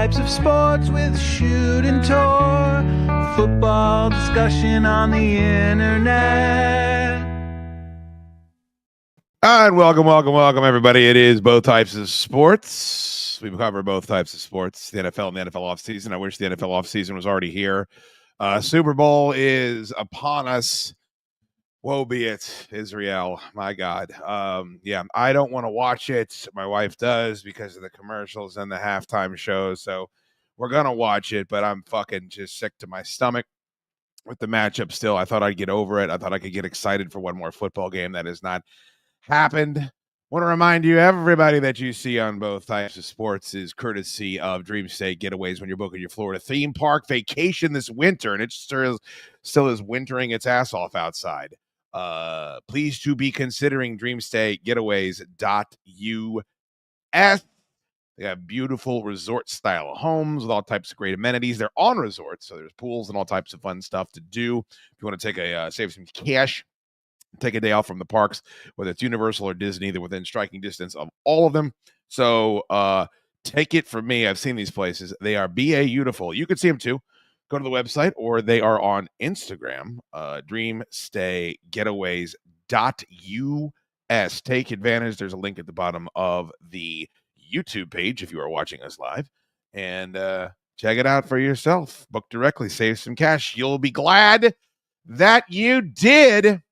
types of sports with shoot and tour. Football discussion on the internet. And welcome, everybody. It is Both Types of Sports. We cover both types of sports, the NFL and the NFL offseason. I wish the NFL offseason was already here. Super Bowl is upon us. Woe be it, Israel. My God. I don't want to watch it. My wife does because of the commercials and the halftime shows. So we're going to watch it, but I'm fucking just sick to my stomach with the matchup still. I thought I'd get over it. I thought I could get excited for one more football game. That has not happened. Want to remind you, everybody that you see on Both Types of Sports is courtesy of Dream State Getaways when you're booking your Florida theme park vacation this winter, and it still is wintering its ass off outside. Please to be considering dreamstategetaways.us. They have beautiful resort-style homes with all types of great amenities. They're on resorts, so there's pools and all types of fun stuff to do. If you want to take save some cash, take a day off from the parks, whether it's Universal or Disney, they're within striking distance of all of them. So take it from me. I've seen these places. They are beautiful. You can see them too. Go to the website, or they are on Instagram, dreamstaygetaways.us. Take advantage. There's a link at the bottom of the YouTube page if you are watching us live. And check it out for yourself. Book directly. Save some cash. You'll be glad that you did.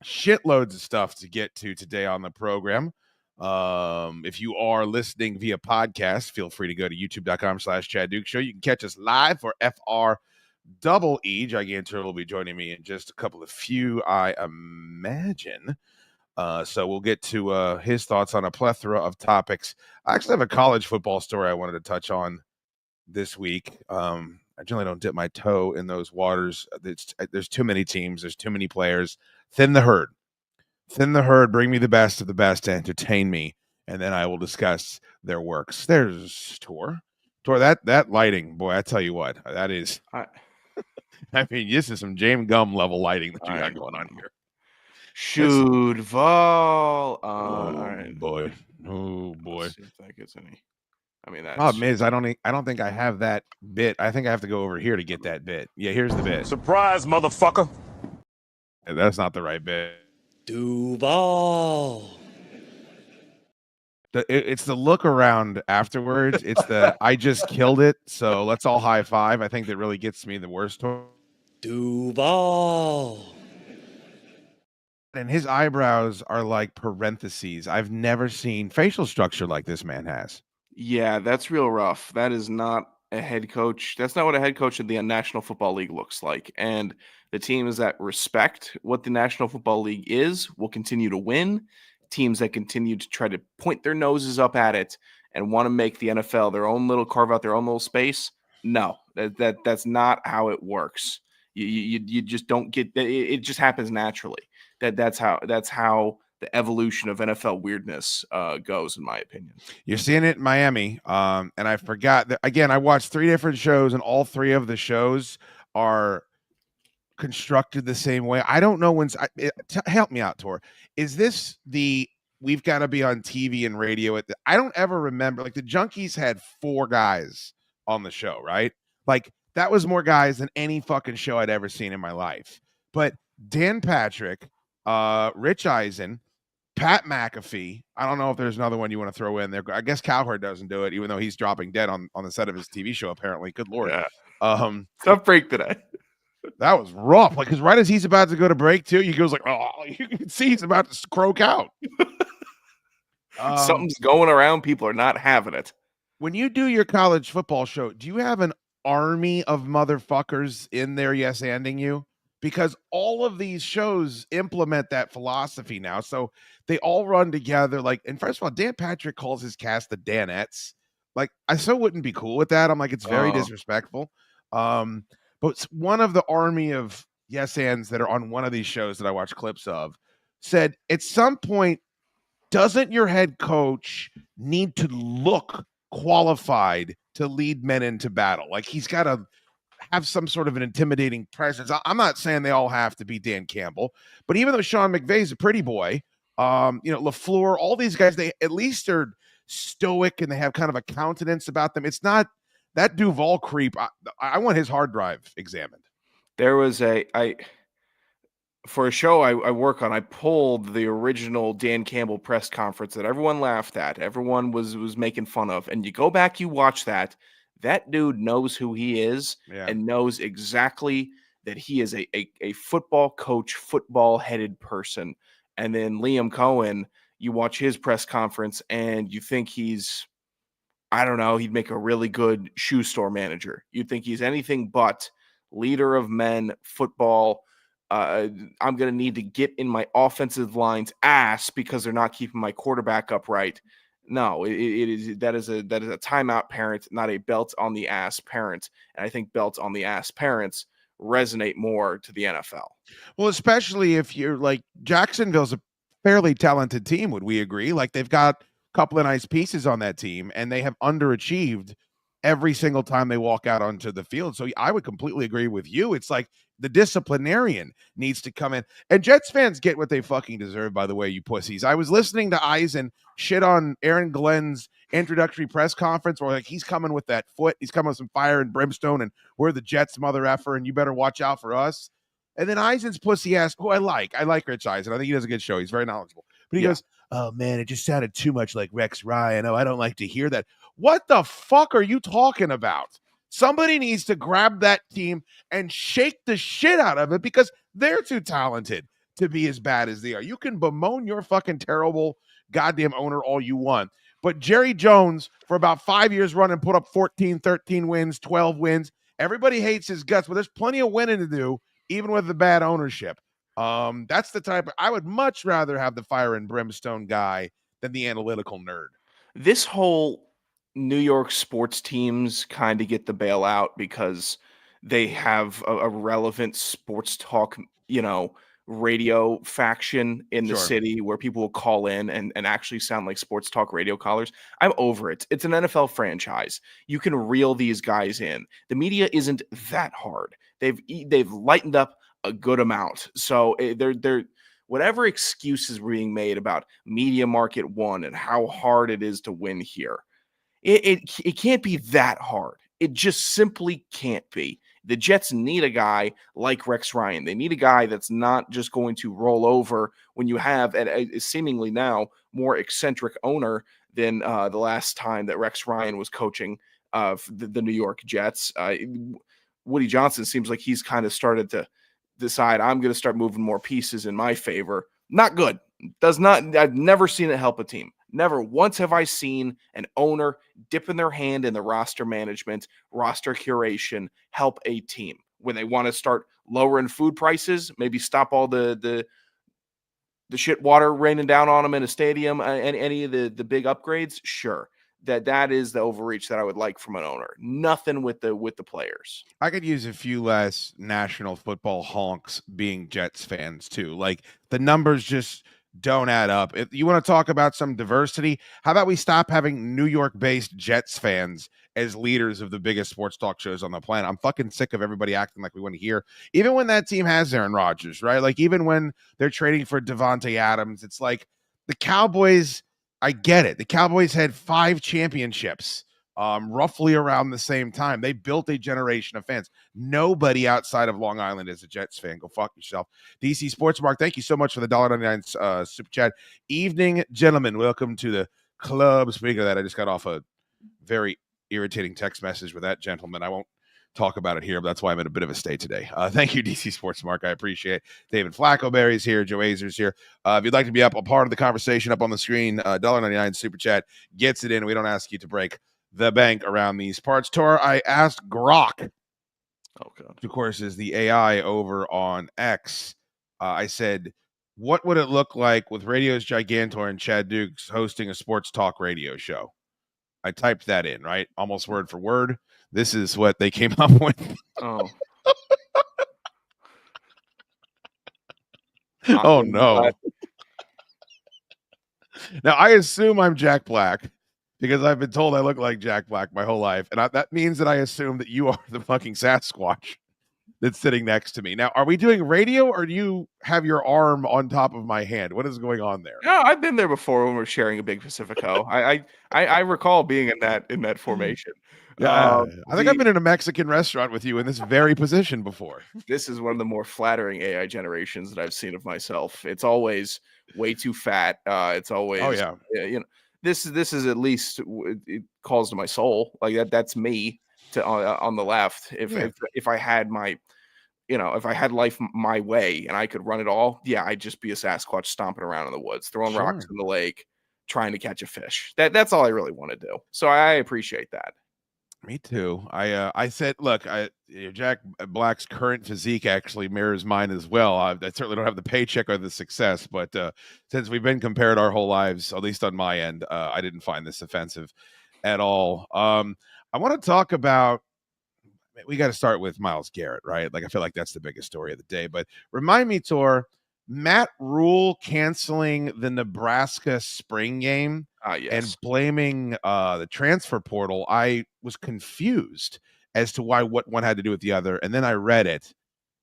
Shitloads of stuff to get to today on the program. If you are listening via podcast, feel free to go to youtube.com/Chad Duke Show. You can catch us live for FREE. Gigantor will be joining me in just a couple of few, I imagine. So we'll get to his thoughts on a plethora of topics. I actually have a college football story I wanted to touch on this week. I generally don't dip my toe in those waters. There's too many teams. There's too many players. Thin the herd. Bring me the best of the best to entertain me, and then I will discuss their works. There's Tor, that lighting, boy, I tell you what, that is. I mean, this is some James Gum level lighting that you got going on here. Shoot, Vol. All right. Boy. Oh boy. Let's see if that gets any. I mean, that's. Problem is, I don't think I have that bit. I think I have to go over here to get that bit. Yeah, here's the bit. Surprise, motherfucker. That's not the right bit. Duval. It's the look around afterwards. It's the I just killed it, so let's all high five. I think that really gets me the worst. Duval. And his eyebrows are like parentheses. I've never seen facial structure like this man has. Yeah, that's real rough. That is not a head coach. That's not what a head coach in the National Football League looks like. And the teams that respect what the National Football League is will continue to win. Teams that continue to try to point their noses up at it and want to make the NFL carve out their own little space. No, that's not how it works. You just don't get it. Just happens naturally. That's how the evolution of NFL weirdness goes, in my opinion. You're seeing it in Miami. And I forgot that again. I watched 3 different shows, and all 3 of the shows are constructed the same way. I don't know help me out, Tor. Is this we've got to be on TV and radio I don't ever remember, like the Junkies had 4 guys on the show, right? Like that was more guys than any fucking show I'd ever seen in my life. But Dan Patrick, Rich Eisen, Pat McAfee. I don't know if there's another one you want to throw in there. I guess Cowherd doesn't do it, even though he's dropping dead on the set of his TV show, apparently. Good Lord. Yeah. Tough break today. That was rough. Like, because right as he's about to go to break, too, he goes like, oh, you can see he's about to croak out. Something's going around. People are not having it. When you do your college football show, do you have an army of motherfuckers in there yes-anding you? Because all of these shows implement that philosophy now. So they all run together. Like, and first of all, Dan Patrick calls his cast the Danettes. Like, I so wouldn't be cool with that. I'm like, it's very disrespectful. But it's one of the army of yes-ands that are on one of these shows that I watch clips of said, at some point, doesn't your head coach need to look qualified to lead men into battle? Like, he's got to have some sort of an intimidating presence. I'm not saying they all have to be Dan Campbell, but even though Sean McVay's a pretty boy, LaFleur, all these guys, they at least are stoic and they have kind of a countenance about them. It's not that Duval creep, I want his hard drive examined. There was for a show I work on, I pulled the original Dan Campbell press conference that everyone laughed at, everyone was making fun of, and you go back, you watch that dude knows who he is and knows exactly that he is a football coach, football-headed person. And then Liam Cohen, you watch his press conference and you think he's, I don't know, he'd make a really good shoe store manager. You'd think he's anything but leader of men, football. I'm going to need to get in my offensive line's ass because they're not keeping my quarterback upright. No, that is a timeout parent, not a belt on the ass parent. And I think belts on the ass parents resonate more to the NFL. Well, especially if you're like Jacksonville's a fairly talented team, would we agree? Like they've got a couple of nice pieces on that team and they have underachieved every single time they walk out onto the field. So I would completely agree with you. It's like the disciplinarian needs to come in. And Jets fans get what they fucking deserve, by the way, you pussies. I was listening to Eisen shit on Aaron Glenn's introductory press conference where like he's coming with that foot. He's coming with some fire and brimstone and we're the Jets mother effer and you better watch out for us. And then Eisen's pussy ass, who I like Rich Eisen. I think he does a good show. He's very knowledgeable. But he goes, oh man, it just sounded too much like Rex Ryan. Oh, I don't like to hear that. What the fuck are you talking about? Somebody needs to grab that team and shake the shit out of it because they're too talented to be as bad as they are. You can bemoan your fucking terrible goddamn owner all you want. But Jerry Jones, for about 5 years running, put up 14, 13 wins, 12 wins. Everybody hates his guts, but there's plenty of winning to do, even with the bad ownership. That's the type I would much rather have the fire and brimstone guy than the analytical nerd. This whole New York sports teams kind of get the bailout because they have a relevant sports talk, radio faction in the city where people will call in and actually sound like sports talk radio callers. I'm over it. It's an NFL franchise. You can reel these guys in. The media isn't that hard. They've lightened up a good amount. So they're whatever excuses were being made about media market one and how hard it is to win here. It can't be that hard. It just simply can't be. The Jets need a guy like Rex Ryan. They need a guy that's not just going to roll over when you have a seemingly now more eccentric owner than the last time that Rex Ryan was coaching the New York Jets. Woody Johnson seems like he's kind of started to decide I'm going to start moving more pieces in my favor. Not good. I've never seen it help a team. Never once have I seen an owner dipping their hand in the roster management, roster curation, help a team. When they want to start lowering food prices, maybe stop all the shit water raining down on them in a stadium, and any of the big upgrades, sure. That is the overreach that I would like from an owner. Nothing with the players. I could use a few less national football honks being Jets fans too. Like the numbers just don't add up. If you want to talk about some diversity, how about we stop having New York-based Jets fans as leaders of the biggest sports talk shows on the planet? I'm fucking sick of everybody acting like we want to hear. Even when that team has Aaron Rodgers, right? Like even when they're trading for Devontae Adams, it's like the Cowboys, I get it. The Cowboys had 5 championships roughly around the same time. They built a generation of fans. Nobody outside of Long Island is a Jets fan. Go fuck yourself. DC Sports Mark, thank you so much for the $1.99 super chat. Evening, gentlemen. Welcome to the club. Speaking of that, I just got off a very irritating text message with that gentleman. I won't talk about it here, but that's why I'm in a bit of a state today. Thank you, DC Sports Mark. I appreciate it. David Flaccoberry's here. Joe Azer's here. If you'd like to be up a part of the conversation up on the screen, $1.99 super chat gets it in. We don't ask you to break the bank around these parts. Tor, I asked Grok, of course, is the AI over on X. I said, what would it look like with Radio's Gigantor and Chad Dukes hosting a sports talk radio show? I typed that in, right? Almost word for word. This is what they came up with. Oh. Oh, no. Now, I assume I'm Jack Black because I've been told I look like Jack Black my whole life. And that means that I assume that you are the fucking Sasquatch that's sitting next to me. Now, are we doing radio or do you have your arm on top of my hand? What is going on there? No, I've been there before when we're sharing a big Pacifico. I recall being in that formation. Yeah, I think I've been in a Mexican restaurant with you in this very position before. This is one of the more flattering AI generations that I've seen of myself. It's always way too fat. It's always, this is at least it calls to my soul. Like that's me to on the left. If I had my, if I had life my way and I could run it all, I'd just be a Sasquatch stomping around in the woods, throwing rocks in the lake, trying to catch a fish. That's all I really want to do. So I appreciate that. Me too. I said, look, Jack Black's current physique actually mirrors mine as well. I certainly don't have the paycheck or the success, but since we've been compared our whole lives, at least on my end, I didn't find this offensive at all. I want to talk about. We got to start with Myles Garrett, right? Like I feel like that's the biggest story of the day. But remind me, Tor, Matt Rule canceling the Nebraska spring game. Yes. And blaming the transfer portal, I was confused as to what one had to do with the other. And then I read it,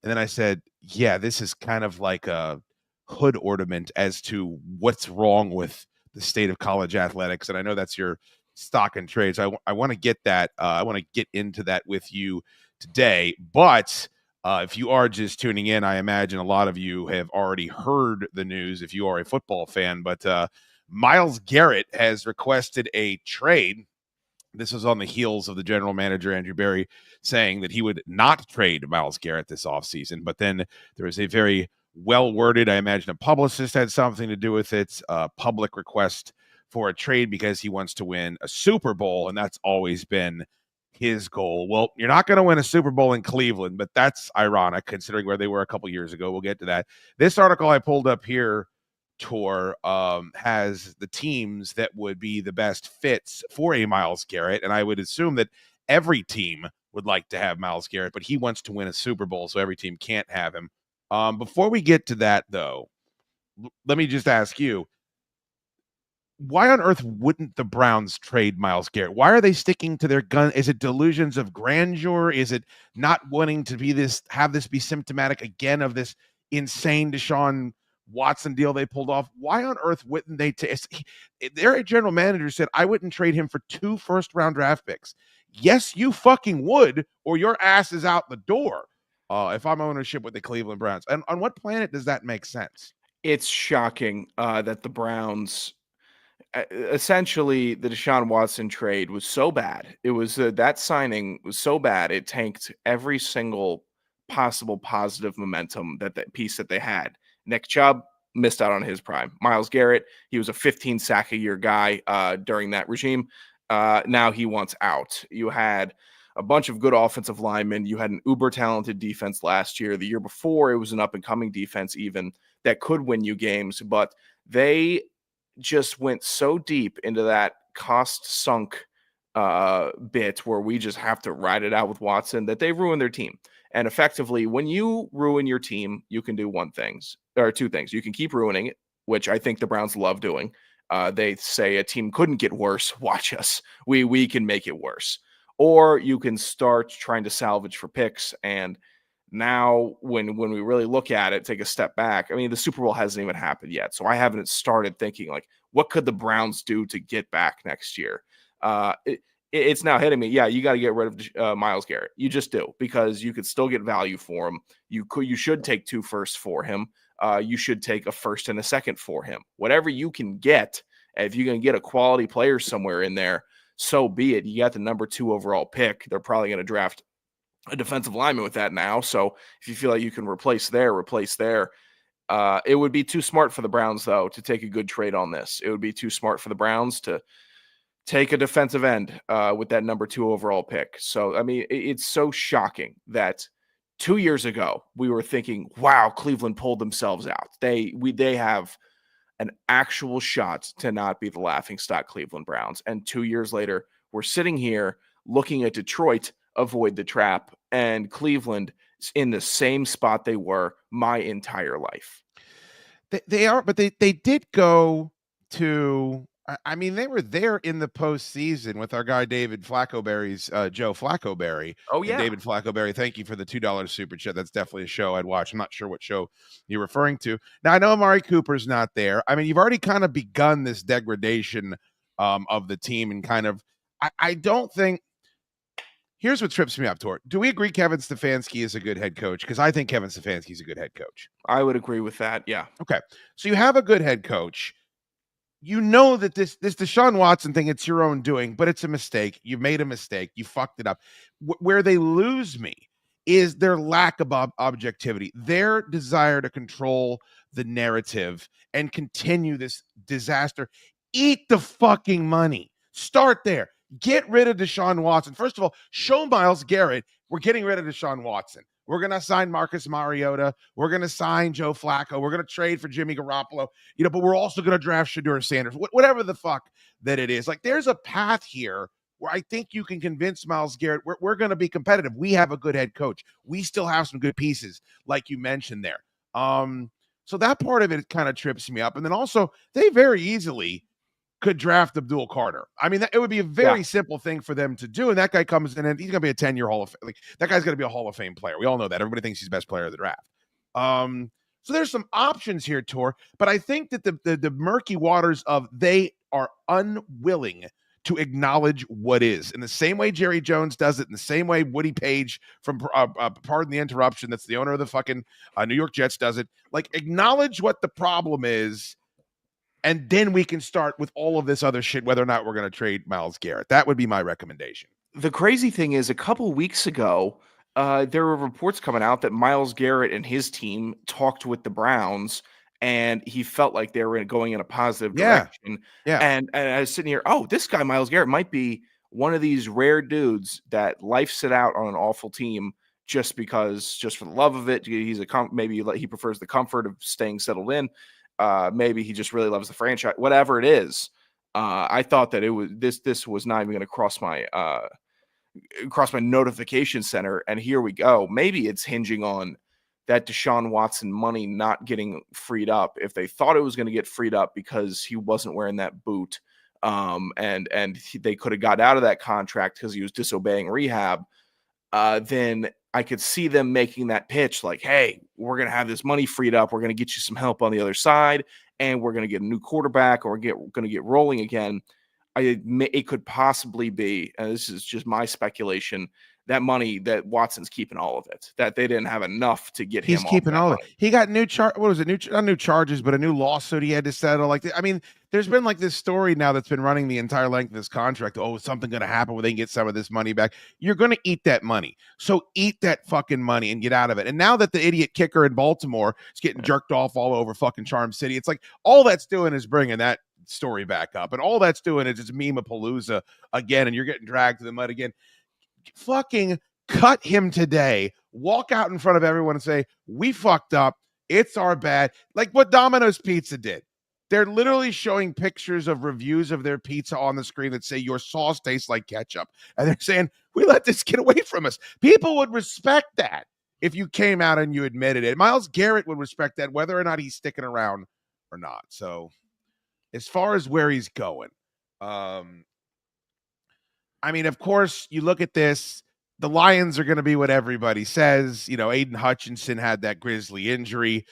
and then I said, yeah, this is kind of like a hood ornament as to what's wrong with the state of college athletics. And I know that's your stock and trade. So I want to get that. I want to get into that with you today. But if you are just tuning in, I imagine a lot of you have already heard the news if you are a football fan. But Myles Garrett has requested a trade. This was on the heels of the general manager, Andrew Berry, saying that he would not trade Myles Garrett this offseason. But then there was a very well-worded, I imagine a publicist had something to do with it, public request for a trade because he wants to win a Super Bowl, and that's always been his goal. Well, you're not going to win a Super Bowl in Cleveland, but that's ironic considering where they were a couple years ago. We'll get to that. This article I pulled up here, Tor, has the teams that would be the best fits for a Myles Garrett, and I would assume that every team would like to have Myles Garrett, but he wants to win a Super Bowl, so every team can't have him. Before we get to that, though, let me just ask you, why on earth wouldn't the Browns trade Myles Garrett? Why are they sticking to their gun? Is it delusions of grandeur? Is it not wanting to have this be symptomatic again of this insane Deshaun Watson deal they pulled off? Why on earth wouldn't they their general manager said, I wouldn't trade him for 2 first-round draft picks. Yes, you fucking would, or your ass is out the door if I'm ownership with the Cleveland Browns. And on what planet does that make sense? It's shocking that the Browns, essentially the Deshaun Watson trade was so bad. It was that signing was so bad. It tanked every single possible positive momentum that piece that they had. Nick Chubb missed out on his prime. Myles Garrett, he was a 15 sack a year guy during that regime. Now he wants out. You had a bunch of good offensive linemen. You had an uber talented defense last year. The year before, it was an up and coming defense even that could win you games, but they just went so deep into that cost sunk bit where we just have to ride it out with Watson that they ruined their team. And effectively, when you ruin your team, you can do two things. You can keep ruining it, which I think the Browns love doing. They say a team couldn't get worse. Watch us. We can make it worse. Or you can start trying to salvage for picks. And now when we really look at it, take a step back. I mean, the Super Bowl hasn't even happened yet. So I haven't started thinking like, what could the Browns do to get back next year? It's now hitting me. Yeah, you got to get rid of Myles Garrett. You just do, because you could still get value for him. You should take 2 firsts for him. You should take a first and a second for him. Whatever you can get, if you can get a quality player somewhere in there, so be it. You got the number 2 overall pick. They're probably going to draft a defensive lineman with that now. So if you feel like you can replace there. It would be too smart for the Browns, though, to take a good trade on this. It would be too smart for the Browns to take a defensive end with that number 2 overall pick. So, I mean, it's so shocking that 2 years ago we were thinking, wow, Cleveland pulled themselves out. They have an actual shot to not be the laughingstock Cleveland Browns. And 2 years later, we're sitting here looking at Detroit avoid the trap, and Cleveland is in the same spot they were my entire life. They are, but they did go to, I mean, they were there in the postseason with our guy David Flaccoberry's Joe Flaccoberry. Oh, yeah. And David Flaccoberry, thank you for the $2 super chat. That's definitely a show I'd watch. I'm not sure what show you're referring to. Now, I know Amari Cooper's not there. I mean, you've already kind of begun this degradation of the team, and kind of, I don't think, Here's what trips me up, Tor. Do we agree Kevin Stefanski is a good head coach? Because I think Kevin Stefanski is a good head coach. I would agree with that. Yeah. Okay. So you have a good head coach. You know that this Deshaun Watson thing, it's your own doing, but it's a mistake. You made a mistake. You fucked it up. Where they lose me is their lack of objectivity, their desire to control the narrative and continue this disaster. Eat the fucking money. Start there. Get rid of Deshaun Watson. First of all, show Myles Garrett we're getting rid of Deshaun Watson. We're going to sign Marcus Mariota. We're going to sign Joe Flacco. We're going to trade for Jimmy Garoppolo, but we're also going to draft Shedeur Sanders, whatever the fuck that it is. Like, there's a path here where I think you can convince Myles Garrett we're going to be competitive. We have a good head coach. We still have some good pieces, like you mentioned there. So that part of it kind of trips me up. And then also, they very easily could draft Abdul Carter. I mean, it would be a very simple thing for them to do. And that guy comes in and he's going to be a 10-year Hall of Fame. Like, that guy's going to be a Hall of Fame player. We all know that. Everybody thinks he's the best player of the draft. So there's some options here, Tor. But I think that the murky waters of they are unwilling to acknowledge what is. In the same way Jerry Jones does it, in the same way Woody Page from Pardon the Interruption, that's the owner of the fucking New York Jets, does it. Like, acknowledge what the problem is, and then we can start with all of this other shit, whether or not we're going to trade Myles Garrett. That would be my recommendation. The crazy thing is, a couple weeks ago, there were reports coming out that Myles Garrett and his team talked with the Browns, and he felt like they were going in a positive direction. Yeah. And I was sitting here, this guy, Myles Garrett, might be one of these rare dudes that lifes it out on an awful team just for the love of it. Maybe he prefers the comfort of staying settled in. Maybe he just really loves the franchise, whatever it is. I thought that it was this was not even going to cross my notification center. And here we go. Maybe it's hinging on that Deshaun Watson money not getting freed up. If they thought it was going to get freed up because he wasn't wearing that boot, and they could have got out of that contract because he was disobeying rehab, then I could see them making that pitch like, hey, we're going to have this money freed up. We're going to get you some help on the other side, and we're going to get a new quarterback, or we're going to get rolling again. It could possibly be, and this is just my speculation, that money that Watson's keeping all of it, that they didn't have enough to get him. He's keeping all of it. He got not new charges, but a new lawsuit he had to settle. Like, I mean, there's been like this story now that's been running the entire length of this contract. Oh, is something going to happen where they can get some of this money back? You're going to eat that money. So eat that fucking money and get out of it. And now that the idiot kicker in Baltimore is getting jerked off all over fucking Charm City, it's like all that's doing is bringing that story back up. And all that's doing is just meme-a-palooza again, and you're getting dragged to the mud again. Fucking cut him today. Walk out in front of everyone and say, we fucked up. It's our bad. Like what Domino's Pizza did. They're literally showing pictures of reviews of their pizza on the screen that say your sauce tastes like ketchup. And they're saying, we let this get away from us. People would respect that if you came out and you admitted it. Myles Garrett would respect that whether or not he's sticking around or not. So as far as where he's going, I mean, of course, you look at this, the Lions are going to be what everybody says. Aiden Hutchinson had that grisly injury.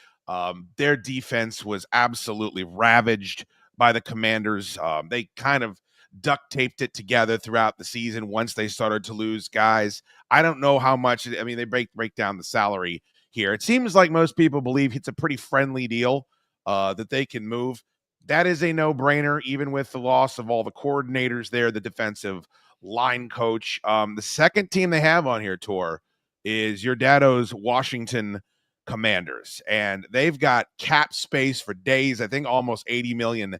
Their defense was absolutely ravaged by the Commanders. They kind of duct taped it together throughout the season once they started to lose guys. I don't know how much. I mean, they break down the salary here. It seems like most people believe it's a pretty friendly deal that they can move. That is a no-brainer, even with the loss of all the coordinators there, the defensive line coach. The second team they have on here, Tor, is your daddo's Washington Commanders, and they've got cap space for days. I think almost $80 million.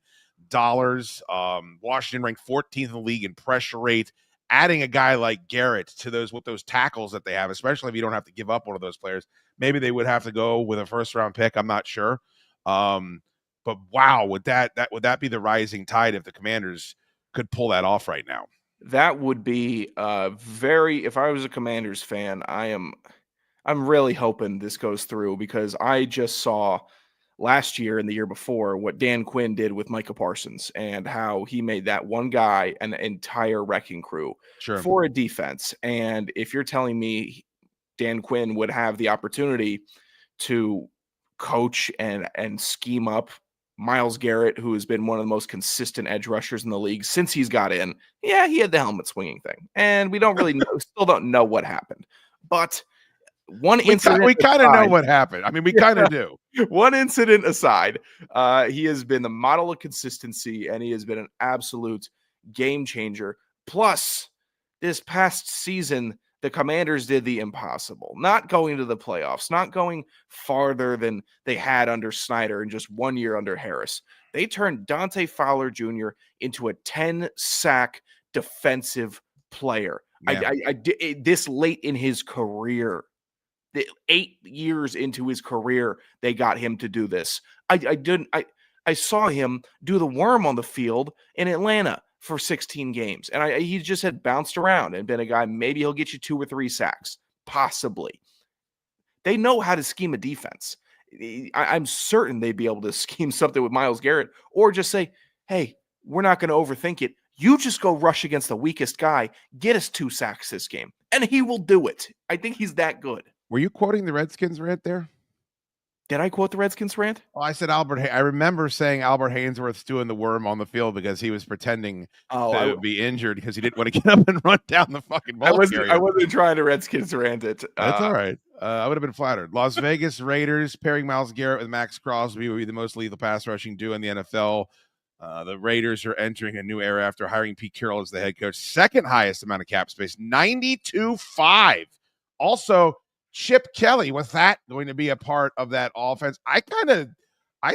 Washington ranked 14th in the league in pressure rate. Adding a guy like Garrett to those tackles that they have, especially if you don't have to give up one of those players, maybe they would have to go with a first-round pick. I'm not sure. But wow, would that be the rising tide if the Commanders could pull that off right now? That would be if I was a Commanders fan, I'm really hoping this goes through, because I just saw last year and the year before what Dan Quinn did with Micah Parsons and how he made that one guy an entire wrecking crew for a defense. And if you're telling me Dan Quinn would have the opportunity to coach and scheme up Myles Garrett, who has been one of the most consistent edge rushers in the league since he's got in, yeah, he had the helmet swinging thing. And we don't really know, still don't know what happened. But one incident we kind of aside, know what happened. I mean, we kind of do. one incident aside, he has been the model of consistency, and he has been an absolute game changer. Plus, this past season, the Commanders did the impossible, not going to the playoffs, not going farther than they had under Snyder in just 1 year under Harris. They turned Dante Fowler Jr. into a 10-sack defensive player. Yeah. I did this late in his career. 8 years into his career, they got him to do this. I saw him do the worm on the field in Atlanta for 16 games. And he just had bounced around and been a guy, maybe he'll get you 2 or 3 sacks, possibly. They know how to scheme a defense. I'm certain they'd be able to scheme something with Myles Garrett, or just say, hey, we're not going to overthink it. You just go rush against the weakest guy, get us 2 sacks this game, and he will do it. I think he's that good. Were you quoting the Redskins rant there? Did I quote the Redskins rant? Oh, I said I remember saying Albert Haynesworth's doing the worm on the field because he was pretending to be injured because he didn't want to get up and run down the fucking ball. I wasn't trying to Redskins rant it. That's all right. I would have been flattered. Las Vegas Raiders pairing Myles Garrett with Max Crosby would be the most lethal pass rushing duo in the NFL. The Raiders are entering a new era after hiring Pete Carroll as the head coach. Second highest amount of cap space, 92.5. Also, Chip Kelly, was that going to be a part of that offense? I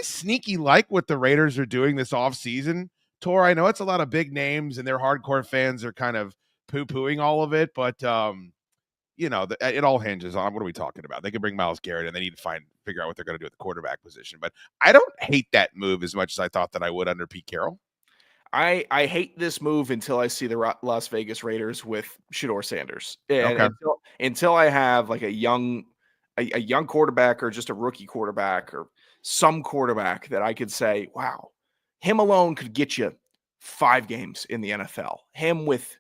sneaky like what the Raiders are doing this offseason. Tor, I know it's a lot of big names and their hardcore fans are kind of poo-pooing all of it, but it all hinges on what are we talking about? They can bring Myles Garrett and they need to figure out what they're going to do at the quarterback position. But I don't hate that move as much as I thought that I would under Pete Carroll. I hate this move until I see the Las Vegas Raiders with Shedeur Sanders. And Okay. until I have like a young quarterback or just a rookie quarterback or some quarterback that I could say, wow, him alone could get you 5 games in the NFL. Him with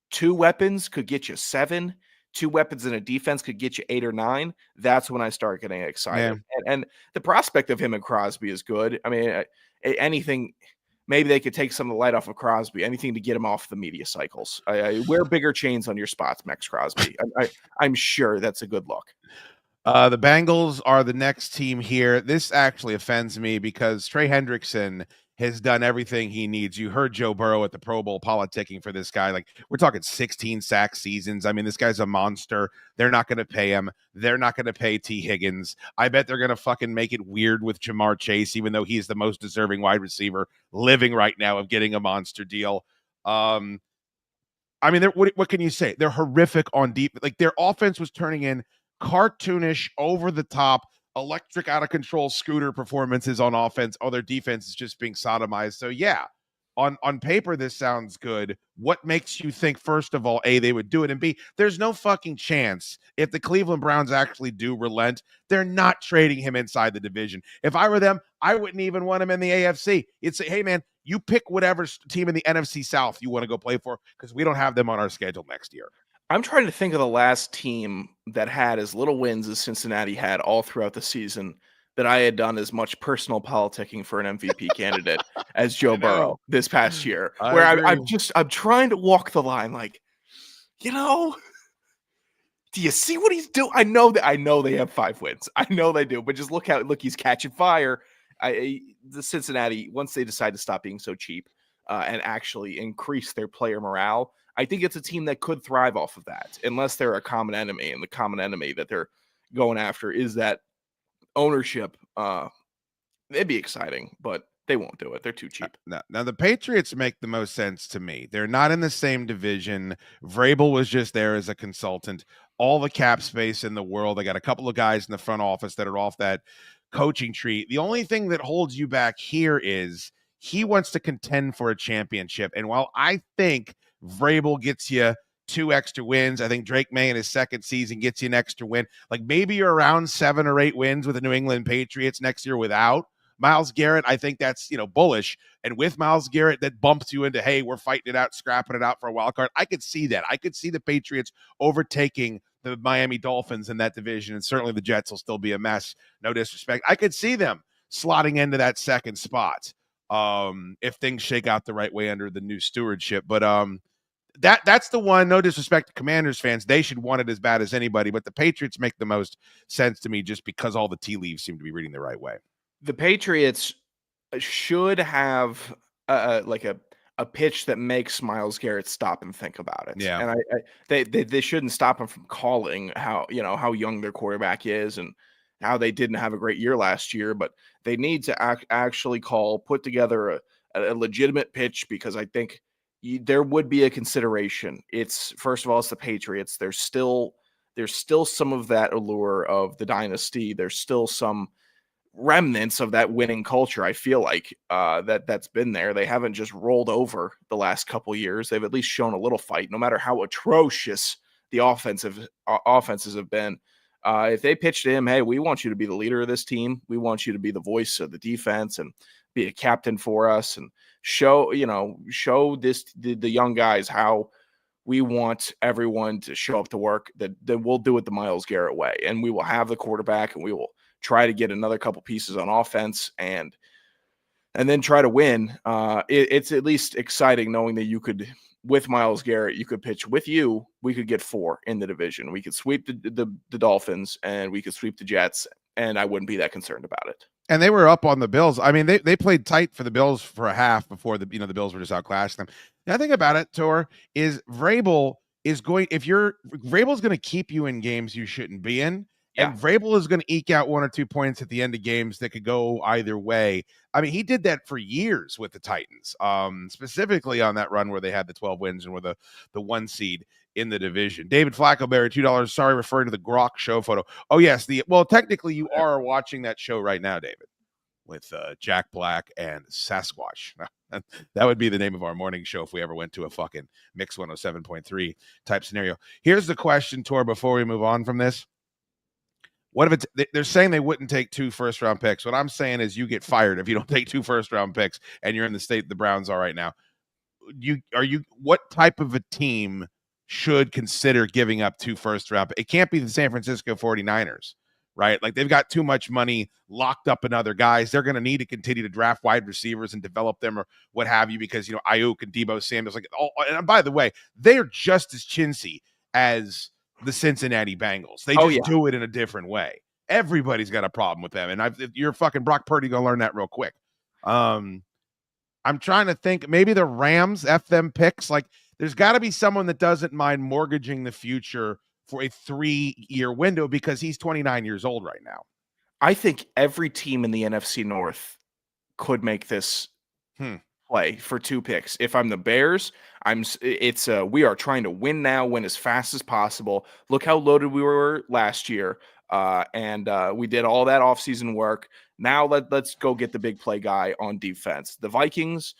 2 weapons could get you 7. 2 weapons in a defense could get you 8 or 9. That's when I start getting excited. And the prospect of him and Crosby is good. I mean, anything. Maybe they could take some of the light off of Crosby, anything to get him off the media cycles. I wear bigger chains on your spots, Max Crosby. I'm sure that's a good look. The Bengals are the next team here. This actually offends me because Trey Hendrickson has done everything he needs. You heard Joe Burrow at the Pro Bowl politicking for this guy. Like, we're talking 16 sack seasons. I mean, this guy's a monster. They're not going to pay him. They're not going to pay T. Higgins. I bet they're going to fucking make it weird with Jamar Chase, even though he's the most deserving wide receiver living right now of getting a monster deal. I mean, what can you say? They're horrific on deep. Like, their offense was turning in cartoonish, over the top, electric, out of control scooter performances on offense. Oh, their defense is just being sodomized. So yeah, on paper, this sounds good. What makes you think, first of all, A, they would do it, and B, there's no fucking chance if the Cleveland Browns actually do relent, they're not trading him inside the division. If I were them, I wouldn't even want him in the AFC. You'd say, hey man, you pick whatever team in the NFC South you want to go play for, because we don't have them on our schedule next year. I'm trying to think of the last team that had as little wins as Cincinnati had all throughout the season that I had done as much personal politicking for an MVP candidate as Joe Burrow this past year. I'm trying to walk the line, like, do you see what he's doing? I know they have 5 wins. I know they do, but just look, he's catching fire. The Cincinnati, once they decide to stop being so cheap and actually increase their player morale, I think it's a team that could thrive off of that, unless they're a common enemy, and the common enemy that they're going after is that ownership. It'd be exciting, but they won't do it. They're too cheap. Now the Patriots make the most sense to me. They're not in the same division. Vrabel was just there as a consultant. All the cap space in the world. They got a couple of guys in the front office that are off that coaching tree. The only thing that holds you back here is he wants to contend for a championship. And while I think Vrabel gets you 2 extra wins, I think Drake May in his second season gets you an extra win. Like, maybe you're around 7 or 8 wins with the New England Patriots next year without Myles Garrett. I think that's, bullish. And with Myles Garrett, that bumps you into, hey, we're fighting it out, scrapping it out for a wild card. I could see that. I could see the Patriots overtaking the Miami Dolphins in that division. And certainly the Jets will still be a mess. No disrespect. I could see them slotting into that second spot if things shake out the right way under the new stewardship. But that's the one. No disrespect to Commanders fans, they should want it as bad as anybody. But the Patriots make the most sense to me just because all the tea leaves seem to be reading the right way. The Patriots should have like a pitch that makes Myles Garrett stop and think about it. Yeah. And they shouldn't stop him from calling how young their quarterback is and how they didn't have a great year last year, but they need to actually put together a legitimate pitch, because I think there would be a consideration. It's, first of all, it's the Patriots. There's still some of that allure of the dynasty. There's still some remnants of that winning culture. I feel like that's been there. They haven't just rolled over the last couple years. They've at least shown a little fight, no matter how atrocious the offenses have been. If they pitched to him, hey, we want you to be the leader of this team. We want you to be the voice of the defense and be a captain for us, and show the young guys how we want everyone to show up to work, that we'll do it the Myles Garrett way, and we will have the quarterback, and we will try to get another couple pieces on offense and then try to win. It's at least exciting knowing that you could, with Myles Garrett, you could pitch with you. We could get 4 in the division. We could sweep the Dolphins, and we could sweep the Jets, and I wouldn't be that concerned about it. And they were up on the Bills. I mean, they played tight for the Bills for a half before the Bills were just outclassing them. The other thing about it, Tor, is Vrabel's going to keep you in games you shouldn't be in. Yeah. And Vrabel is going to eke out 1 or 2 points at the end of games that could go either way. I mean, he did that for years with the Titans, specifically on that run where they had the 12 wins and were the 1 seed in the division. David Flaccoberry, $2. Sorry, referring to the Grok show photo. Oh, yes. Technically, you are watching that show right now, David, with Jack Black and Sasquatch. That would be the name of our morning show if we ever went to a fucking Mix 107.3 type scenario. Here's the question, Tor, before we move on from this. What if they're saying they wouldn't take 2 first-round picks? What I'm saying is you get fired if you don't take 2 first-round picks and you're in the state the Browns are right now. What type of a team should consider giving up 2 first-round picks? It can't be the San Francisco 49ers, right? Like, they've got too much money locked up in other guys. They're going to need to continue to draft wide receivers and develop them or what have you, because, Ayuk and Deebo Samuel's and by the way, they're just as chintzy as the Cincinnati Bengals. They just do it in a different way. Everybody's got a problem with them. And you're fucking Brock Purdy going to learn that real quick. I'm trying to think, maybe the Rams, F them picks. Like, there's got to be someone that doesn't mind mortgaging the future for a 3-year window, because he's 29 years old right now. I think every team in the NFC North could make this play for 2 picks. If I'm the Bears, we are trying to win now, win as fast as possible. Look how loaded we were last year. And we did all that offseason work. Now let's go get the big play guy on defense. The Vikings,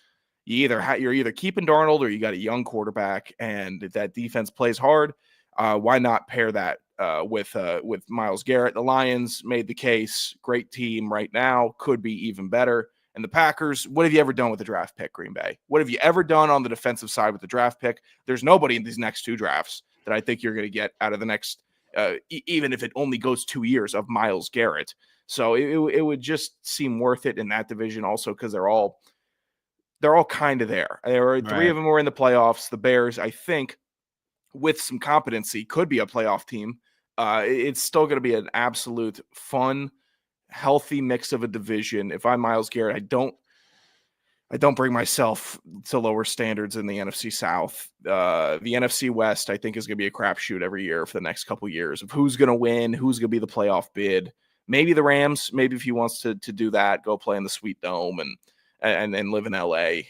you're either keeping Darnold or you got a young quarterback, and if that defense plays hard, why not pair that with Myles Garrett? The Lions made the case. Great team right now, could be even better. And the Packers, what have you ever done with the draft pick, Green Bay? What have you ever done on the defensive side with the draft pick? There's nobody in these next 2 drafts that I think you're going to get out of the next, even if it only goes 2 years, of Myles Garrett. So it would just seem worth it in that division also, because they're all kind of there. There are 3 of them were in the playoffs. The Bears, I think, with some competency, could be a playoff team. It's still going to be an absolute fun, healthy mix of a division. If I'm Myles Garrett, I don't bring myself to lower standards in the NFC South. The NFC West, I think, is going to be a crapshoot every year for the next couple of years of who's going to win, who's going to be the playoff bid. Maybe the Rams, maybe if he wants to do that, go play in the Sweet Dome and live in LA.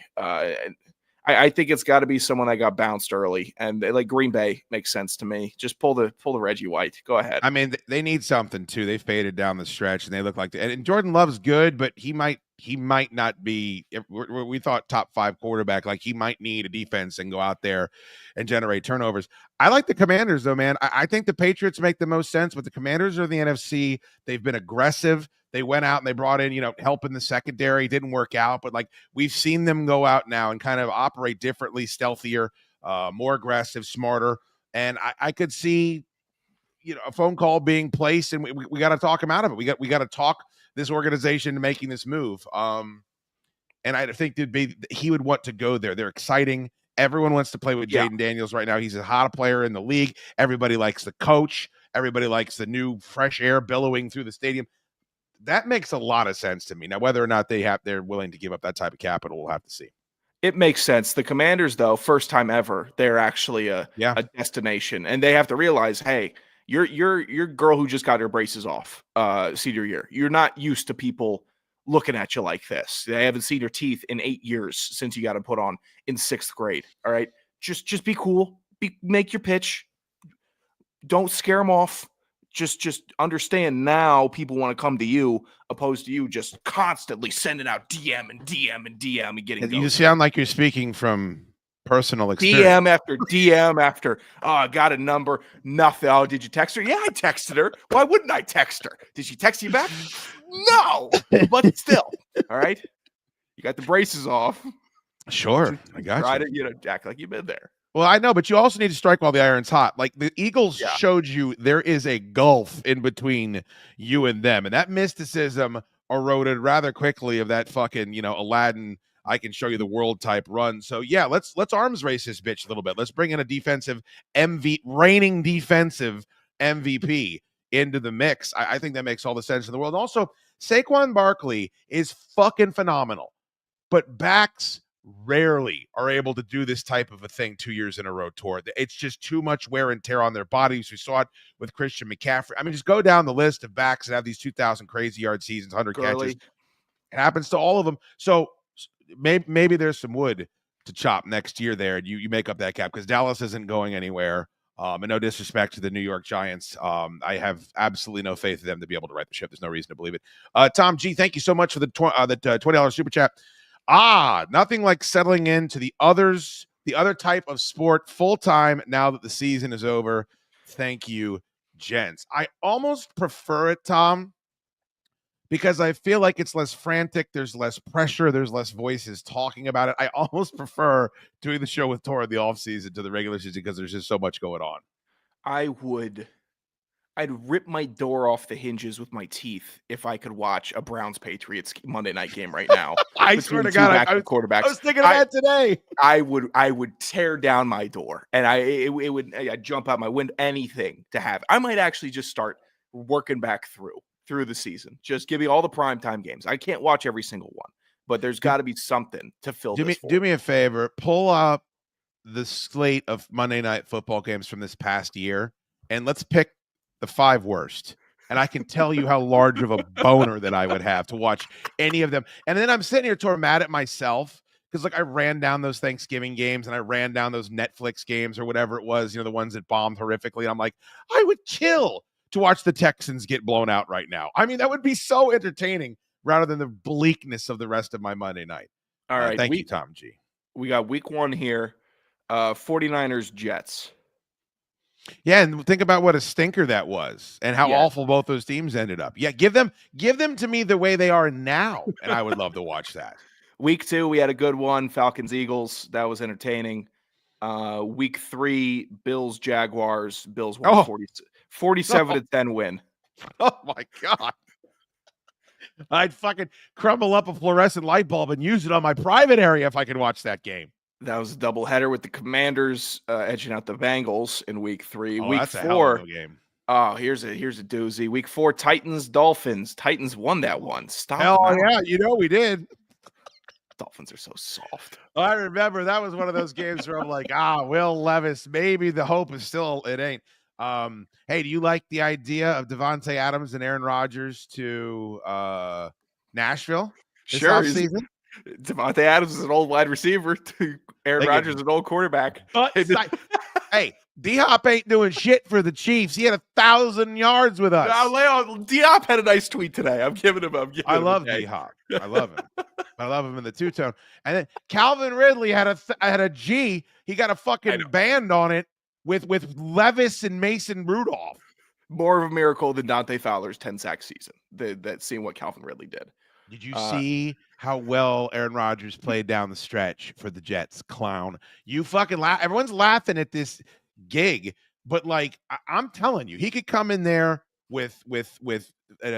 I think it's got to be someone that got bounced early, and like Green Bay makes sense to me. Just pull the Reggie White. Go ahead. I mean, they need something too. They faded down the stretch, and they look like and Jordan Love's good, but he might not be. We thought top 5 quarterback. Like, he might need a defense and go out there and generate turnovers. I like the Commanders though, man. I think the Patriots make the most sense, but the Commanders are the NFC. They've been aggressive. They went out and they brought in, help in the secondary. Didn't work out, but like, we've seen them go out now and kind of operate differently, stealthier, more aggressive, smarter. And I could see, a phone call being placed, and we got to talk him out of it. We got to talk this organization making this move. And I think he would want to go there. They're exciting. Everyone wants to play with Jaden Daniels right now. He's a hot player in the league. Everybody likes the coach. Everybody likes the new fresh air billowing through the stadium. That makes a lot of sense to me. Now, whether or not they're willing to give up that type of capital, we'll have to see. It makes sense. The Commanders, though, first time ever, they're actually a destination, and they have to realize, hey, you're girl who just got her braces off senior year. You're not used to people looking at you like this. They haven't seen your teeth in 8 years since you got them put on in 6th grade. All right, just be cool. Make your pitch. Don't scare them off. Just understand now people want to come to you opposed to you just constantly sending out DM and getting You sound like you're speaking from personal experience. DM after oh, I got a number, nothing. Oh, did you text her? Yeah, I texted her. Why wouldn't I text her? Did she text you back? No, but still, all right. You got the braces off. Sure, I got Try you. to act like you've been there. Well, I know, but you also need to strike while the iron's hot. Like the Eagles showed you there is a gulf in between you and them. And that mysticism eroded rather quickly of that fucking, Aladdin, I can show you the world type run. So yeah, let's arms race this bitch a little bit. Let's bring in a reigning defensive MVP into the mix. I think that makes all the sense in the world. Also, Saquon Barkley is fucking phenomenal, but backs rarely are able to do this type of a thing 2 years in a row, Tor. It's just too much wear and tear on their bodies. We saw it with Christian McCaffrey. I mean, just go down the list of backs that have these 2,000 crazy yard seasons, 100 catches. It happens to all of them. So maybe there's some wood to chop next year there, and you make up that cap because Dallas isn't going anywhere. And no disrespect to the New York Giants. I have absolutely no faith in them to be able to right the ship. There's no reason to believe it. Tom G, thank you so much for the $20 super chat. Nothing like settling into the other type of sport full-time now that the season is over. Thank you, gents. I almost prefer it, Tom, because I feel like it's less frantic. There's less pressure. There's less voices talking about it. I almost prefer doing the show with Tor in the offseason to the regular season because there's just so much going on. I'd rip my door off the hinges with my teeth if I could watch a Browns-Patriots Monday night game right now. I swear to God, I was thinking of that today. I would tear down my door, and I'd jump out my window, anything to have. I might actually just start working back through the season. Just give me all the primetime games. I can't watch every single one, but there's got to be something to fill this for. Do me a favor. Pull up the slate of Monday Night Football games from this past year, and let's pick the 5 worst. And I can tell you how large of a boner that I would have to watch any of them. And then I'm sitting here mad at myself because I ran down those Thanksgiving games and I ran down those Netflix games or whatever it was, the ones that bombed horrifically. And I'm like, I would kill to watch the Texans get blown out right now. I mean, that would be so entertaining rather than the bleakness of the rest of my Monday night. All right. Thank you, Tom G. We got week 1 here. 49ers Jets. Yeah, and think about what a stinker that was and how awful both those teams ended up. Yeah, give them to me the way they are now, and I would love to watch that. Week 2, we had a good one, Falcons-Eagles. That was entertaining. Week 3, Bills-Jaguars. Bills won 47-10 win. Oh, my God. I'd fucking crumble up a fluorescent light bulb and use it on my private area if I could watch that game. That was a doubleheader with the Commanders edging out the Bengals in week 3. Oh, week that's 4, a hell of a game. Oh, here's a doozy. Week 4, Titans-Dolphins. Titans won that one. Stop. Hell yeah, we did. Dolphins are so soft. I remember that was one of those games where I'm like, Will Levis, maybe the hope is still, it ain't. Hey, do you like the idea of Devontae Adams and Aaron Rodgers to Nashville this offseason? Devontae Adams is an old wide receiver. Aaron Rodgers is an old quarterback. Hey, D-Hop ain't doing shit for the Chiefs. He had 1,000 yards with us. D-Hop had a nice tweet today. I'm giving him. I love D-Hop. I love him. I love him in the two-tone. And then Calvin Ridley had a G. He got a fucking band on it with Levis and Mason Rudolph. More of a miracle than Dante Fowler's 10-sack season. That seeing what Calvin Ridley did. Did you see how well Aaron Rodgers played down the stretch for the Jets? Clown. You fucking laugh. Everyone's laughing at this gig, but I'm telling you, he could come in there with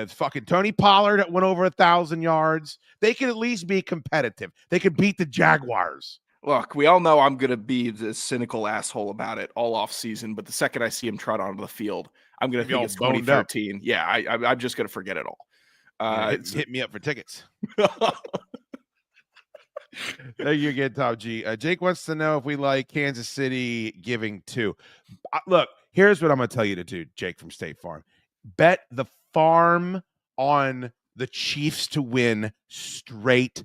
fucking Tony Pollard that went over 1,000 yards. They can at least be competitive. They could beat the Jaguars. Look, we all know I'm going to be the cynical asshole about it all off season, but the second I see him trot onto the field, I'm going to think it's 2013. Yeah, I'm just going to forget it all. Hit me up for tickets. You get top G. Jake wants to know if we like Kansas City giving 2. Look, here's what I'm going to tell you to do, Jake from State Farm. Bet the farm on the Chiefs to win straight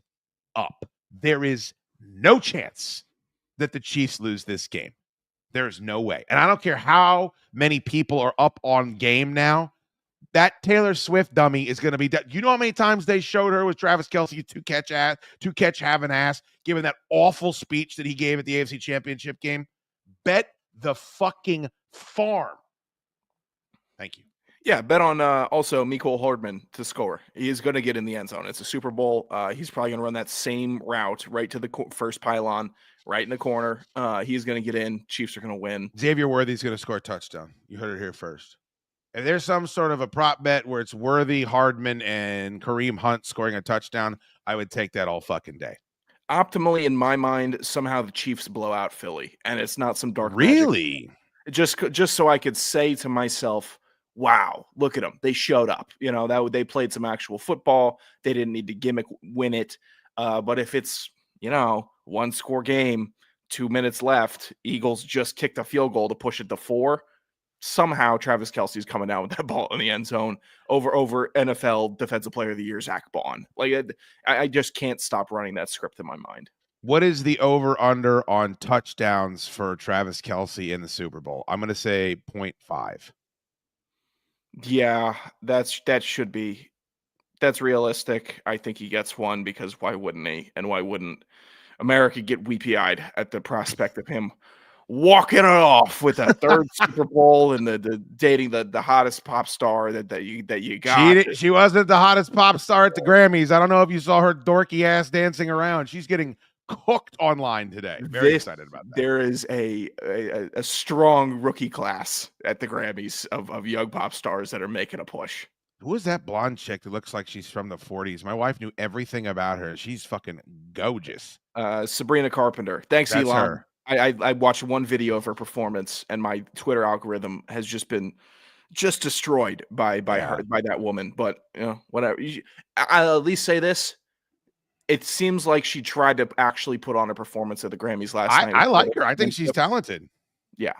up. There is no chance that the Chiefs lose this game. There's no way. And I don't care how many people are up on game now. That Taylor Swift dummy is going to be dead. You know how many times they showed her with Travis Kelce to catch having ass, given that awful speech that he gave at the AFC Championship game? Bet the fucking farm. Thank you. Yeah, bet on also Mecole Hardman to score. He is going to get in the end zone. It's a Super Bowl. He's probably going to run that same route right to the first pylon, right in the corner. He's going to get in. Chiefs are going to win. Xavier Worthy's going to score a touchdown. You heard it here first. If there's some sort of a prop bet where it's Worthy, Hardman, and Kareem Hunt scoring a touchdown, I would take that all fucking day. Optimally, in my mind, somehow the Chiefs blow out Philly, and it's not some dark really magic. Just so I could say to myself, wow, look at them. They showed up. You know, that they played some actual football. They didn't need to gimmick win it. But if it's, you know, 1-score game, 2 minutes left, Eagles just kicked a field goal to push it to 4. Somehow Travis Kelce's coming down with that ball in the end zone over NFL Defensive Player of the Year, Zach Bond. Like I just can't stop running that script in my mind. What is the over-under on touchdowns for Travis Kelce in the Super Bowl? I'm going to say 0.5. Yeah, that's realistic. I think he gets one because why wouldn't he? And why wouldn't America get weepy-eyed at the prospect of him walking it off with a third Super Bowl and the dating the hottest pop star that you got? She wasn't the hottest pop star at the Grammys. I don't know if you saw her dorky ass dancing around. She's getting cooked online today. Very excited about that. There is a strong rookie class at the Grammys of young pop stars that are making a push. Who is that blonde chick that looks like she's from the 40s? My wife knew everything about her. She's fucking gorgeous. Sabrina Carpenter. Thanks, That's Elon. her. I watched one video of her performance, and my Twitter algorithm has just been destroyed by that woman. But you know, whatever. I'll at least say this: it seems like she tried to actually put on a performance at the Grammys last night. I like her. I think she's talented. Yeah,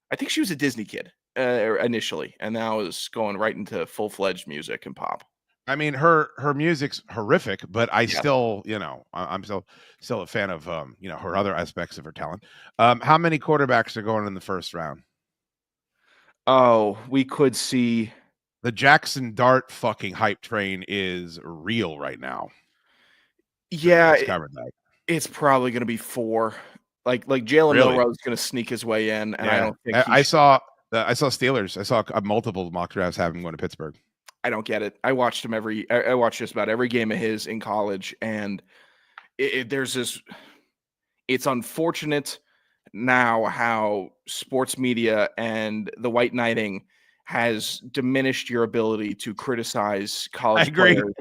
I think she was a Disney kid initially, and now is going right into full-fledged music and pop. I mean, her music's horrific, but I still, you know, I'm still a fan of, you know, her other aspects of her talent. How many quarterbacks are going in the first round? Oh, we could see the Jackson Dart fucking hype train is real right now. Yeah, it's probably going to be 4. Like Jalen Milroe is going to sneak his way in, and I don't think I saw Steelers. I saw multiple mock drafts have him going to Pittsburgh. I don't get it. I watched him I watched just about every game of his in college, and there's this. It's unfortunate now how sports media and the white knighting has diminished your ability to criticize college players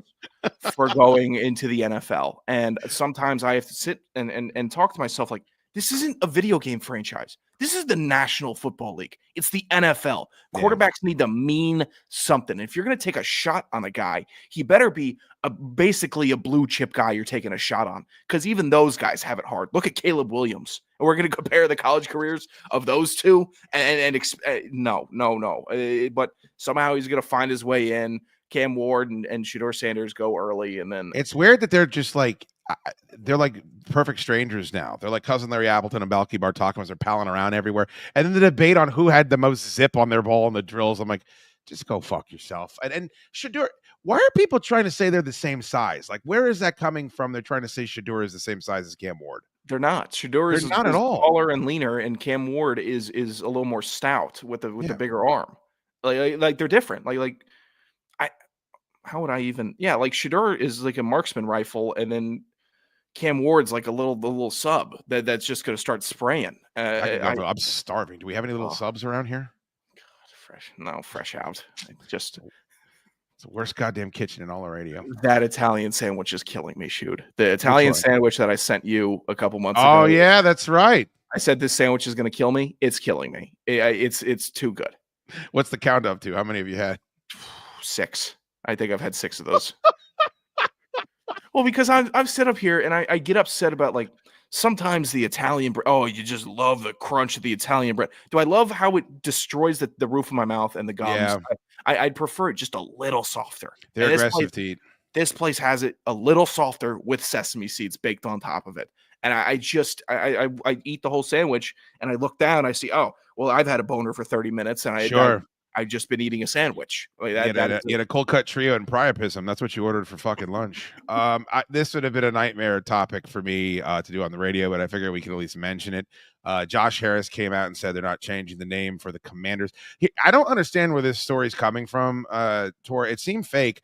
for going into the NFL. And sometimes I have to sit and talk to myself like, this isn't a video game franchise. This is the National Football League. It's the NFL. Quarterbacks need to mean something. If you're going to take a shot on a guy, he better be basically a blue chip guy you're taking a shot on, because even those guys have it hard. Look at Caleb Williams. And we're going to compare the college careers of those two. No. But somehow he's going to find his way in. Cam Ward and Shedeur Sanders go early. And then it's weird that they're just like, they're like perfect strangers now. They're like cousin Larry Appleton and Balky Bartokmas. They're palling around everywhere. And then the debate on who had the most zip on their ball in the drills. I'm like, just go fuck yourself. And Shedeur, why are people trying to say they're the same size? Like, where is that coming from? They're trying to say Shedeur is the same size as Cam Ward. They're not. Shedeur is not at all taller and leaner, and Cam Ward is a little more stout with the bigger arm. Like they're different. How would I even? Yeah, like Shedeur is like a marksman rifle, and then Cam Ward's like a little sub that's just going to start spraying. I'm starving. Do we have any little subs around here? fresh out. Just It's the worst goddamn kitchen in all of radio. that Italian sandwich is killing me. Shoot, the Which Italian one? sandwich that I sent you a couple months ago. Oh yeah, that's right. I said this sandwich is going to kill me. It's killing me. It's too good. What's the count up to? How many have you had? 6. I think I've had 6 of those. Well, because I've set up here and I get upset about like sometimes the Italian bread. Oh, you just love the crunch of the Italian bread. Do I love how it destroys the roof of my mouth and the gums? Yeah. I'd prefer it just a little softer. They're And aggressive to eat. This place has it a little softer with sesame seeds baked on top of it. And I eat the whole sandwich and I look down, I see, oh, well, I've had a boner for 30 minutes and I've just been eating a sandwich. Like you had a cold cut trio and priapism. That's what you ordered for fucking lunch. This would have been a nightmare topic for me to do on the radio, but I figured we could at least mention it. Josh Harris came out and said they're not changing the name for the Commanders. I don't understand where this story is coming from, Tor. It seemed fake.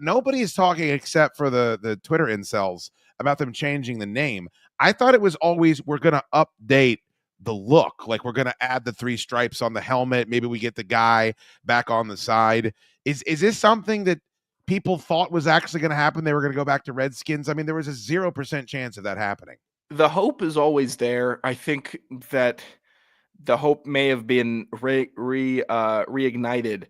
Nobody is talking except for the Twitter incels about them changing the name. I thought it was always we're going to update the look, like we're going to add the 3 stripes on the helmet. Maybe we get the guy back on the side. Is this something that people thought was actually going to happen? They were going to go back to Redskins. I mean, there was a 0% chance of that happening. The hope is always there. I think that the hope may have been reignited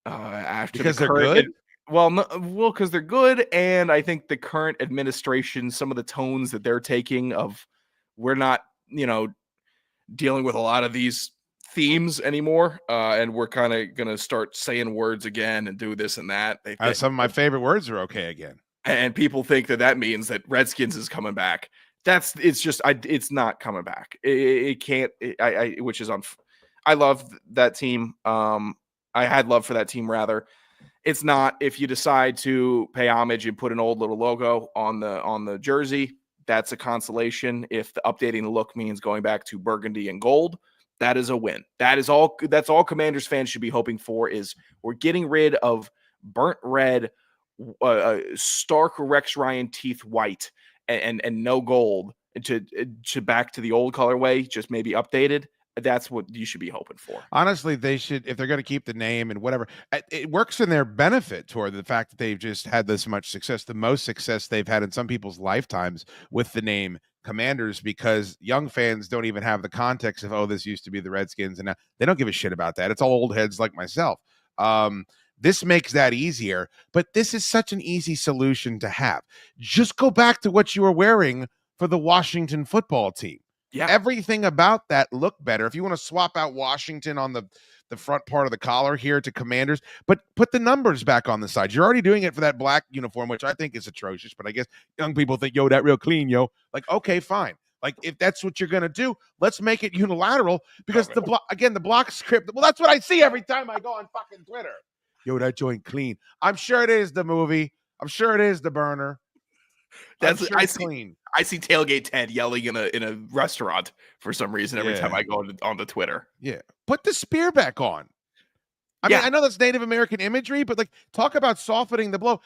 after because they're good. Because they're good, and I think the current administration, some of the tones that they're taking of, we're not, dealing with a lot of these themes anymore, and we're kind of gonna start saying words again and do this and that. Some of my favorite words are okay again, and people think that means that Redskins is coming back. It's not coming back. It can't. I love that team. I had love for that team rather. It's not. If you decide to pay homage and put an old little logo on the jersey, that's a consolation. If the updating the look means going back to burgundy and gold, that is a win. That's all Commanders fans should be hoping for, is we're getting rid of burnt red, stark Rex Ryan teeth white, and no gold to back to the old colorway, just maybe updated. That's what you should be hoping for. Honestly, they should, if they're going to keep the name and whatever, it works in their benefit toward the fact that they've just had this much success, the most success they've had in some people's lifetimes with the name Commanders, because young fans don't even have the context of, oh, this used to be the Redskins, and now they don't give a shit about that. It's all old heads like myself. This makes that easier, but this is such an easy solution to have. Just go back to what you were wearing for the Washington football team. Yeah. Everything about that looked better. If you want to swap out Washington on the front part of the collar here to Commanders, but put the numbers back on the side. You're already doing it for that black uniform, which I think is atrocious, but I guess young people think, yo, that real clean, yo. Like, okay, fine. Like, if that's what you're going to do, let's make it unilateral, because the block script, well, that's what I see every time I go on fucking Twitter. Yo, that joint clean. I'm sure it is the movie. I'm sure it is the burner. Clean. I see Tailgate Ted yelling in a restaurant for some reason every time I go on the Twitter. Yeah. Put the spear back on. I mean, I know that's Native American imagery, but like, talk about softening the blow.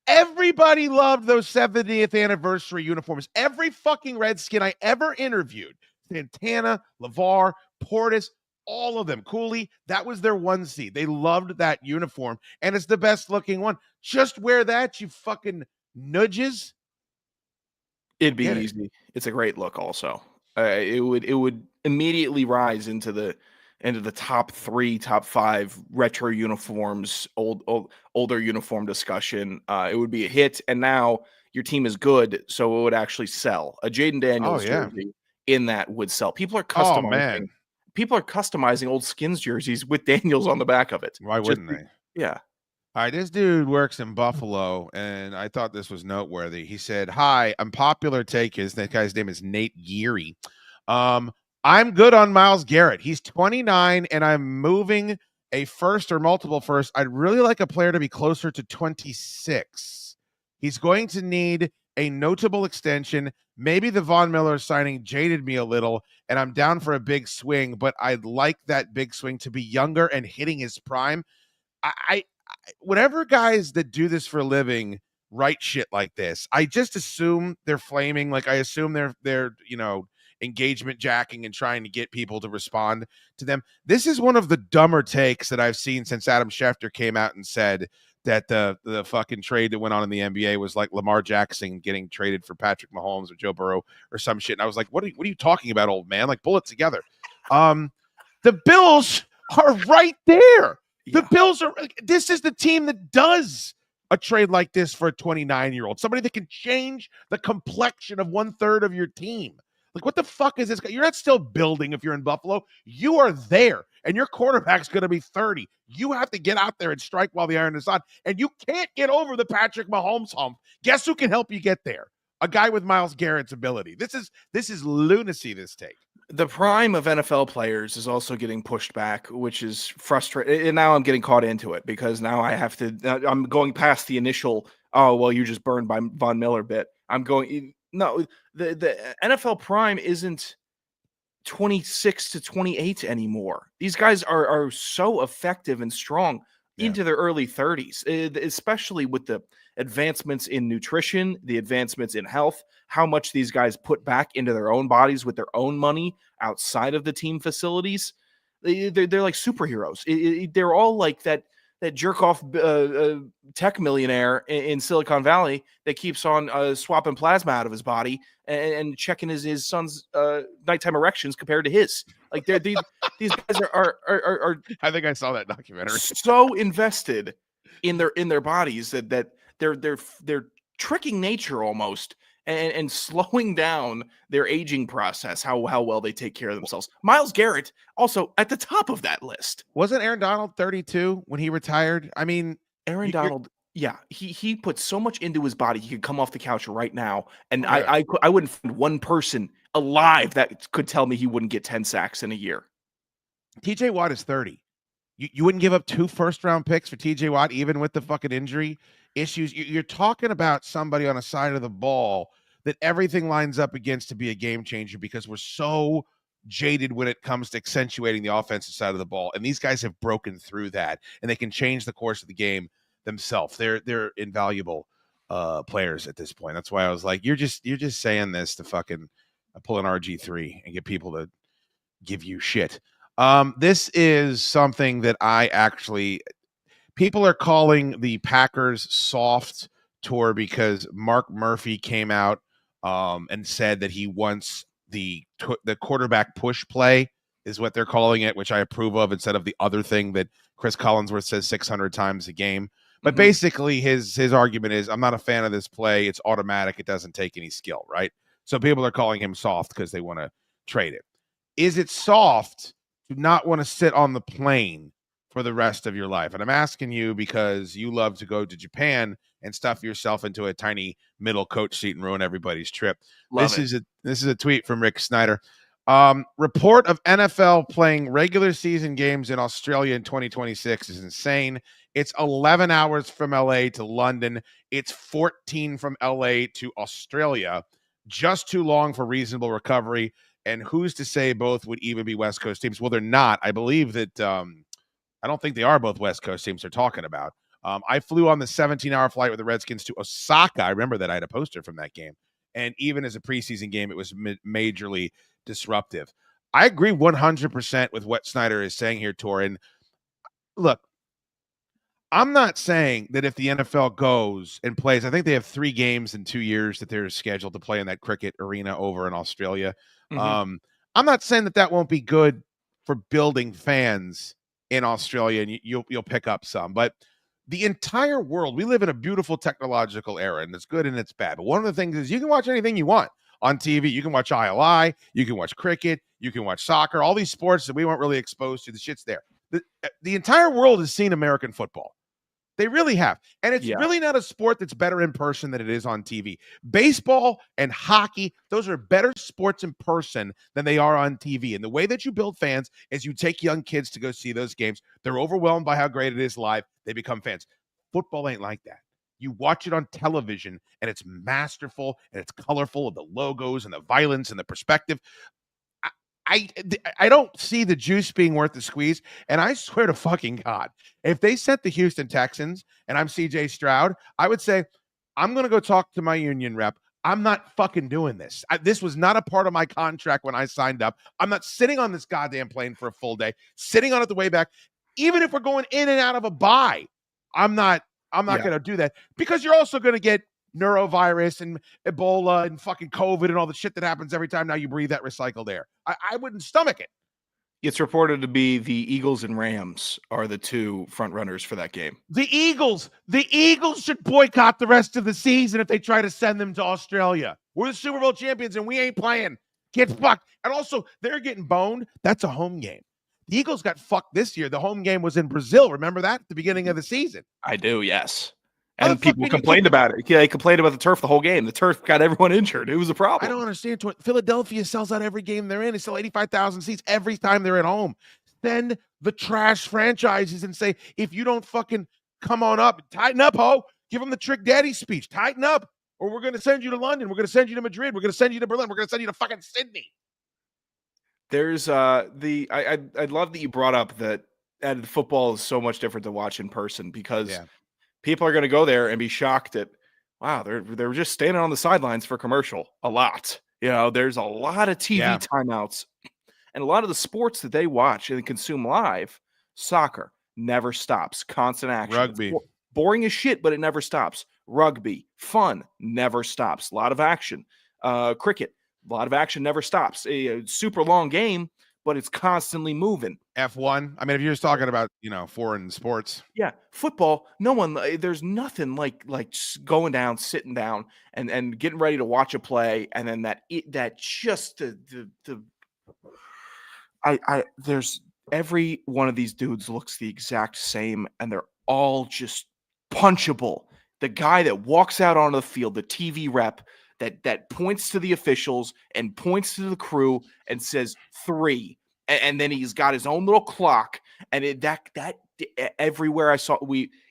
Everybody loved those 70th anniversary uniforms. Every fucking Redskin I ever interviewed, Santana, LeVar, Portis, all of them, Cooley, that was their 1 seed. They loved that uniform, and it's the best looking one. Just wear that, you fucking nudges. It'd be easy. It's a great look. Also, it would immediately rise into the top 3, top 5 retro uniforms, older uniform discussion. It would be a hit, and now your team is good, so it would actually sell. A Jaden Daniels jersey in that would sell. People are customizing. Oh, man. People are customizing old Skins jerseys with Daniels on the back of it. Why wouldn't they? Yeah. All right, this dude works in Buffalo, and I thought this was noteworthy. He said, "Hi, I'm popular take is that guy's name is Nate Geary. I'm good on Myles Garrett. He's 29, and I'm moving a first or multiple first. I'd really like a player to be closer to 26. He's going to need a notable extension. Maybe the Von Miller signing jaded me a little, and I'm down for a big swing, but I'd like that big swing to be younger and hitting his prime." Whatever guys that do this for a living write shit like this, I just assume they're flaming. Like, I assume they're engagement jacking and trying to get people to respond to them. This is one of the dumber takes that I've seen since Adam Schefter came out and said that the fucking trade that went on in the NBA was like Lamar Jackson getting traded for Patrick Mahomes or Joe Burrow or some shit. And I was like, what are you talking about, old man? Like, pull it together. The Bills are right there. The Bills are, this is the team that does a trade like this for a 29-year-old, somebody that can change the complexion of 1/3 of your team. Like, what the fuck is this? You're not still building if you're in Buffalo. You are there, and your quarterback's going to be 30. You have to get out there and strike while the iron is on, and you can't get over the Patrick Mahomes hump. Guess who can help you get there? A guy with Myles Garrett's ability. This is lunacy, this take. The prime of NFL players is also getting pushed back, which is frustrating. And now I'm getting caught into it because now I have to, I'm going past the initial, oh, well, you just burned by Von Miller bit. I'm going, no, the NFL prime isn't 26 to 28 anymore. These guys are so effective and strong into their early 30s, especially with the advancements in nutrition, the advancements in health, how much these guys put back into their own bodies with their own money outside of the team facilities. They're like superheroes. They're all like that jerk off tech millionaire in Silicon Valley that keeps on swapping plasma out of his body and checking his son's nighttime erections compared to his. Like these guys are I think I saw that documentary. So invested in their bodies that they're tricking nature almost and slowing down their aging process, how well they take care of themselves. Myles Garrett also at the top of that list. Wasn't Aaron Donald 32 when he retired? I mean, Aaron Donald, he put so much into his body, he could come off the couch right now, and I wouldn't find one person alive that could tell me he wouldn't get 10 sacks in a year. TJ Watt is 30. You wouldn't give up 2 first-round picks for TJ Watt, even with the fucking injury issues. You're talking about somebody on a side of the ball that everything lines up against to be a game changer because we're so jaded when it comes to accentuating the offensive side of the ball. And these guys have broken through that, and they can change the course of the game themselves. They're invaluable players at this point. That's why I was like, you're just saying this to fucking pull an RG3 and get people to give you shit. This is something that people are calling the Packers soft tour because Mark Murphy came out and said that he wants the quarterback push play is what they're calling it, which I approve of instead of the other thing that Chris Collinsworth says 600 times a game. But basically his argument is, I'm not a fan of this play. It's automatic. It doesn't take any skill, right? So people are calling him soft because they want to trade it. Is it soft to not want to sit on the plane for the rest of your life? And I'm asking you because you love to go to Japan and stuff yourself into a tiny middle coach seat and ruin everybody's trip. This is a tweet from Rick Snyder. Report of NFL playing regular season games in Australia in 2026 is insane. It's 11 hours from LA to London. It's 14 from LA to Australia. Just too long for reasonable recovery. And who's to say both would even be West Coast teams? Well, they're not. I believe that I don't think they are both West Coast teams they're talking about. I flew on the 17-hour flight with the Redskins to Osaka. I remember that I had a poster from that game. And even as a preseason game, it was majorly disruptive. I agree 100% with what Snyder is saying here, Torin. Look, I'm not saying that if the NFL goes and plays, I think they have 3 games in 2 years that they're scheduled to play in that cricket arena over in Australia. I'm not saying that won't be good for building fans in Australia, and you'll pick up some. But the entire world, we live in a beautiful technological era, and it's good and it's bad. But one of the things is you can watch anything you want on TV. You can watch ILI, you can watch cricket, you can watch soccer, all these sports that we weren't really exposed to. The shit's there. The entire world has seen American football. They really have. And it's really not a sport that's better in person than it is on TV. Baseball and hockey, those are better sports in person than they are on TV. And the way that you build fans is you take young kids to go see those games. They're overwhelmed by how great it is live. They become fans. Football ain't like that. You watch it on television, and it's masterful, and it's colorful, and the logos, and the violence, and the perspective. I don't see the juice being worth the squeeze. And I swear to fucking God, if they sent the Houston Texans and I'm CJ Stroud, I would say, I'm going to go talk to my union rep. I'm not fucking doing this. This was not a part of my contract when I signed up. I'm not sitting on this goddamn plane for a full day, sitting on it the way back. Even if we're going in and out of a bye, I'm not going to do that, because you're also going to get neurovirus and Ebola and fucking COVID and all the shit that happens every time now you breathe that recycled air. I wouldn't stomach it. It's reported to be the Eagles and Rams are the two front runners for that game. The Eagles should boycott the rest of the season if they try to send them to Australia. We're the Super Bowl champions and we ain't playing. Get fucked. And also, they're getting boned. That's a home game. The Eagles got fucked this year. The home game was in Brazil. Remember that at the beginning of the season? I do, yes. And people complained about it. Yeah, they complained about the turf the whole game. The turf got everyone injured. It was a problem. I don't understand. Philadelphia sells out every game they're in. They sell 85,000 seats every time they're at home. Send the trash franchises and say, if you don't fucking come on up, tighten up, ho. Give them the Trick Daddy speech. Tighten up, or we're going to send you to London. We're going to send you to Madrid. We're going to send you to Berlin. We're going to send you to fucking Sydney. There's I love that you brought up that and football is so much different to watch in person, because people are going to go there and be shocked at, wow, they're just standing on the sidelines for commercial a lot. You know, there's a lot of TV timeouts, and a lot of the sports that they watch and consume live. Soccer never stops, constant action. Rugby, boring as shit, but it never stops. Rugby, fun, never stops. A lot of action. Cricket, a lot of action, never stops. A super long game, but it's constantly moving. F1. I mean, if you're just talking about, foreign sports. Yeah. Football, there's nothing like just going down, sitting down and getting ready to watch a play. And then there's every one of these dudes looks the exact same, and they're all just punchable. The guy that walks out onto the field, the TV rep, that points to the officials and points to the crew and says 3, and then he's got his own little clock. And that everywhere I saw,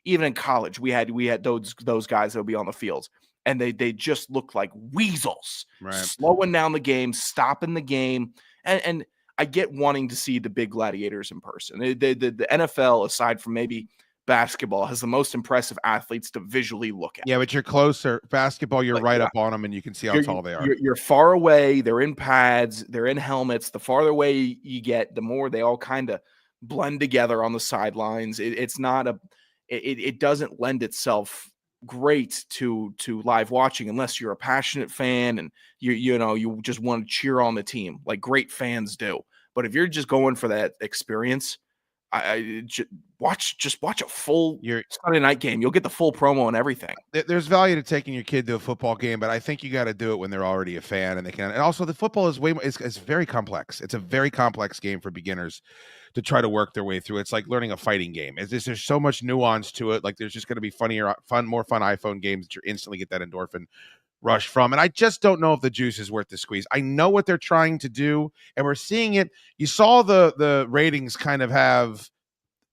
even in college we had those guys that would be on the fields, and they just looked like weasels, slowing down the game, stopping the game, and I get wanting to see the big gladiators in person. The NFL, aside from maybe basketball, has the most impressive athletes to visually look at. Yeah, but you're closer. Basketball, you're right up on them, and you can see how tall they are. You're far away. They're in pads. They're in helmets. The farther away you get, the more they all kind of blend together on the sidelines. It doesn't lend itself great to live watching unless you're a passionate fan and you just want to cheer on the team like great fans do. But if you're just going for that experience, watch a full Sunday night game. You'll get the full promo and everything. There's value to taking your kid to a football game, but I think you got to do it when they're already a fan and they can. And also, the football is it's very complex. It's a very complex game for beginners to try to work their way through. It's like learning a fighting game. There's so much nuance to it. Like, there's just going to be more fun iPhone games that you instantly get that endorphin rush from. And I just don't know if the juice is worth the squeeze. I know what they're trying to do, and we're seeing it. You saw the ratings kind of have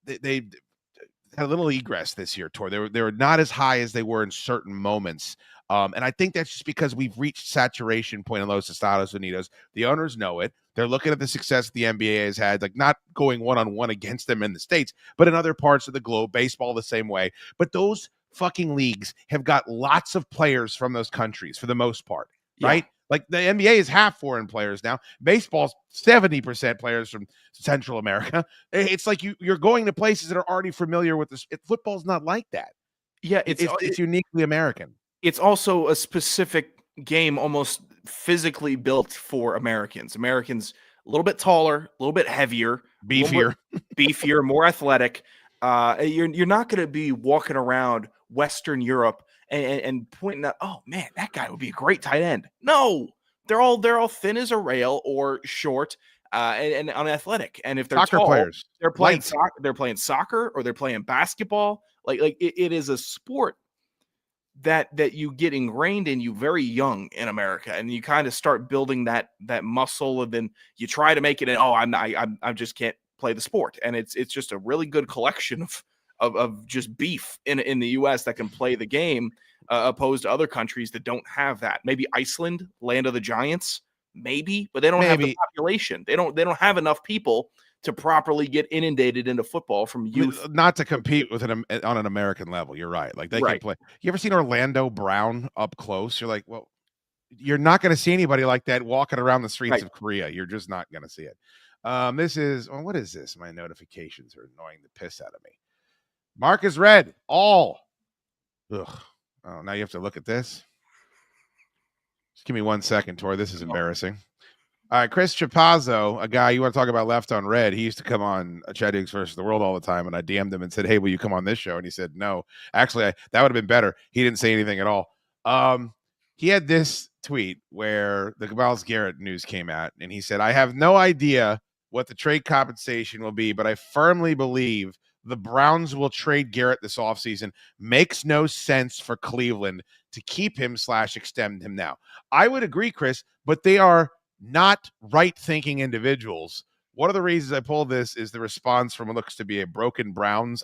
they had a little egress this year, Tor. They were not as high as they were in certain moments. And I think that's just because we've reached saturation point in Los Estados Unidos. The owners know it. They're looking at the success the NBA has had, like not going one-on-one against them in the States, but in other parts of the globe, baseball the same way. But those fucking leagues have got lots of players from those countries for the most part, right? Like the NBA is half foreign players now. Baseball's 70% players from Central America. It's like you're going to places that are already familiar with this. Football's not like that. Yeah, it's uniquely American. It's also a specific game, almost physically built for Americans. Americans a little bit taller, a little bit heavier, beefier, more athletic. You're not going to be walking around Western Europe and pointing out, oh man, that guy would be a great tight end. No, they're all thin as a rail or short and unathletic. And if they're soccer tall, players, they're playing soccer. They're playing soccer or they're playing basketball. Like it is a sport that you get ingrained in you very young in America, and you kind of start building that muscle, and then you try to make it. And I just can't play the sport, and it's just a really good collection of just beef in the U.S. that can play the game, opposed to other countries that don't have that. Maybe Iceland, land of the giants, maybe, but they don't have the population. They don't have enough people to properly get inundated into football from youth. Not to compete with on an American level. You're right. Like they can play. You ever seen Orlando Brown up close? You're like, well, you're not going to see anybody like that walking around the streets Right. of Korea. You're just not going to see it. This is, what is this? My notifications are annoying the piss out of me. Mark is red. All. Ugh. Oh, now you have to look at this. Just give me 1 second, Tor. This is embarrassing. All right, Chris Chapazzo, a guy you want to talk about left on red. He used to come on Chad versus the World all the time, and I DM'd him and said, "Hey, will you come on this show?" And he said, "No." Actually, that would have been better. He didn't say anything at all. He had this tweet where the Garrett news came out, and he said, "I have no idea what the trade compensation will be, but I firmly believe the Browns will trade Garrett this offseason. Makes no sense for Cleveland to keep him / extend him now." I would agree, Chris, but they are not right-thinking individuals. One of the reasons I pulled this is the response from what looks to be a Broken Browns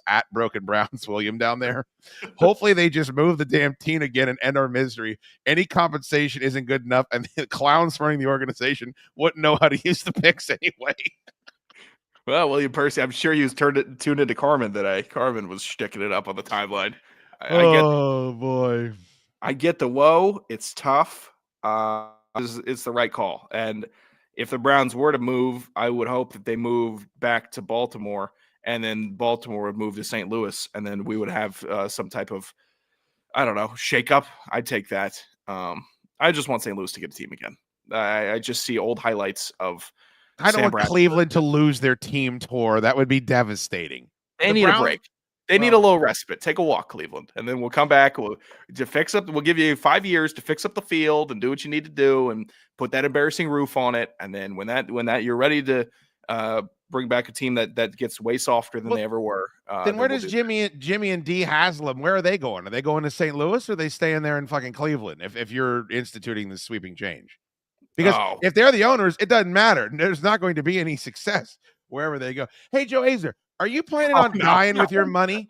William down there. Hopefully they just move the damn team again and end our misery. Any compensation isn't good enough, and the clowns running the organization wouldn't know how to use the picks anyway. Well, William Percy, I'm sure he was tuned into Carmen today. Carmen was sticking it up on the timeline. Boy. I get the woe. It's tough. It's the right call. And if the Browns were to move, I would hope that they move back to Baltimore, and then Baltimore would move to St. Louis, and then we would have some type of, I don't know, shakeup. I'd take that. I just want St. Louis to get a team again. I just see old highlights of I don't want Cleveland to lose their team tour. That would be devastating. They need a break. They need a little respite. Take a walk, Cleveland, and then we'll come back. We'll give you 5 years to fix up the field and do what you need to do, and put that embarrassing roof on it. And then when that you're ready to bring back a team that gets way softer than they ever were. Then where does Jimmy and Dee Haslam? Where are they going? Are they going to St. Louis, or are they staying there in fucking Cleveland? If you're instituting this sweeping change, because if they're the owners, it doesn't matter. There's not going to be any success wherever they go. Hey, Joe Azer, are you planning on dying with your money?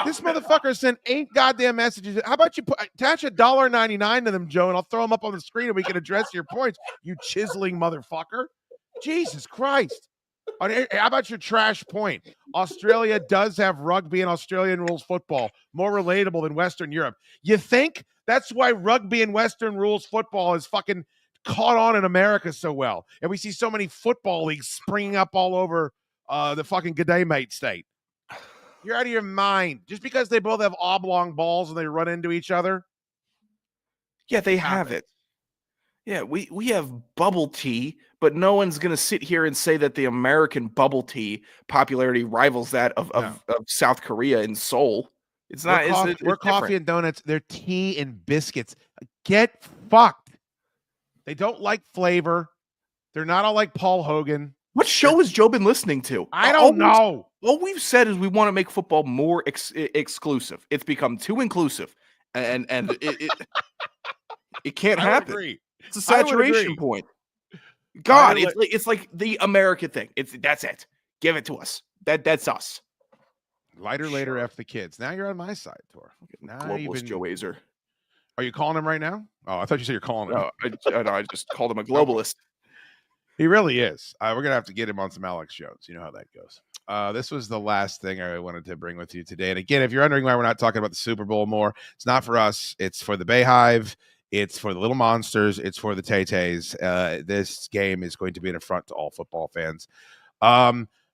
This motherfucker sent 8 goddamn messages. How about you attach $1.99 to them, Joe, and I'll throw them up on the screen and we can address your points, you chiseling motherfucker. Jesus Christ. How about your trash point? Australia does have rugby and Australian rules football. More relatable than Western Europe. You think that's why rugby and Western rules football is fucking caught on in America so well? And we see so many football leagues springing up all over the fucking G'day Mate state. You're out of your mind. Just because they both have oblong balls and they run into each other. Yeah, they have it. Yeah, we have bubble tea, but no one's going to sit here and say that the American bubble tea popularity rivals that of South Korea and Seoul. It's not. We're coffee and donuts. They're tea and biscuits. Get fucked. They don't like flavor. They're not all like Paul Hogan. What show has Joe been listening to? I don't know. All we've said is we want to make football more exclusive. It's become too inclusive, and it can't happen. Agree. It's a saturation point. God, it's like the American thing. That's it. Give it to us. That's us. Lighter later, F the kids. Now you're on my side, Tor. Globalist Joe Azer. Are you calling him right now? Oh, I thought you said you're calling him. No, I just called him a globalist. He really is. We're going to have to get him on some Alex Jones. You know how that goes. This was the last thing I wanted to bring with you today. And again, if you're wondering why we're not talking about the Super Bowl more, it's not for us. It's for the Bayhive. It's for the Little Monsters. It's for the Tay-Tays. This game is going to be an affront to all football fans.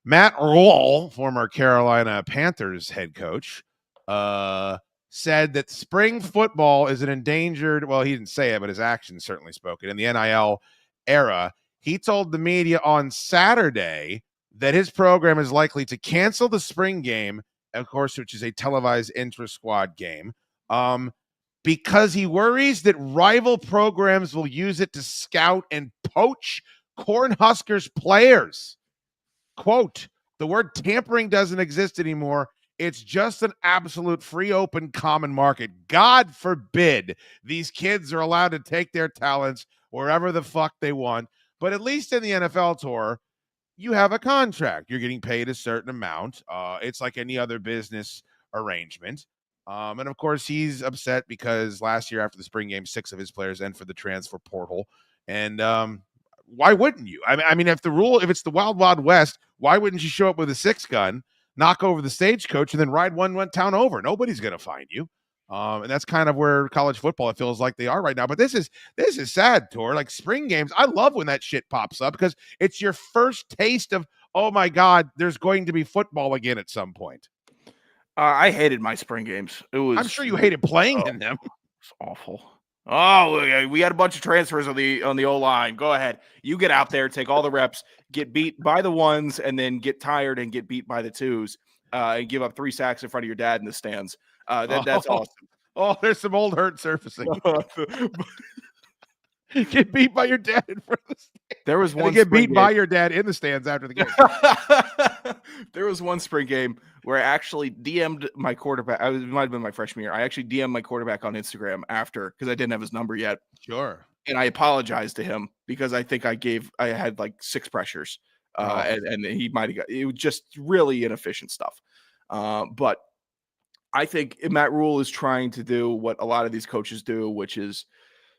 Matt Rule, former Carolina Panthers head coach, said that spring football is an endangered, well, he didn't say it, but his actions certainly spoke it, in the NIL era. He told the media on Saturday that his program is likely to cancel the spring game, of course, which is a televised intra-squad game, because he worries that rival programs will use it to scout and poach Cornhuskers players. Quote, the word tampering doesn't exist anymore. It's just an absolute free, open, common market. God forbid these kids are allowed to take their talents wherever the fuck they want. But at least in the NFL tour, you have a contract. You're getting paid a certain amount. It's like any other business arrangement. And of course, he's upset because last year after the spring game, 6 of his players entered the transfer portal. And why wouldn't you? I mean, if it's the Wild Wild West, why wouldn't you show up with a 6 gun, knock over the stagecoach, and then ride one town over? Nobody's going to find you. And that's kind of where college football, it feels like they are right now. But this is sad, Tor. Like spring games, I love when that shit pops up because it's your first taste of, oh my God, there's going to be football again at some point. I hated my spring games. I'm sure you hated playing in them. It's awful. Oh, we had a bunch of transfers on the O-line. Go ahead. You get out there, take all the reps, get beat by the ones, and then get tired and get beat by the twos, and give up 3 sacks in front of your dad in the stands. That's awesome. Oh, there's some old hurt surfacing. Get beat by your dad in front of the stands. There was one. Get beat by your dad in the stands after the game. There was one spring game where I actually DM'd my quarterback. It might have been my freshman year. I actually DM'd my quarterback on Instagram after because I didn't have his number yet. Sure. And I apologized to him because I think I had like 6 pressures, and he might have got. It was just really inefficient stuff. But I think Matt Rule is trying to do what a lot of these coaches do, which is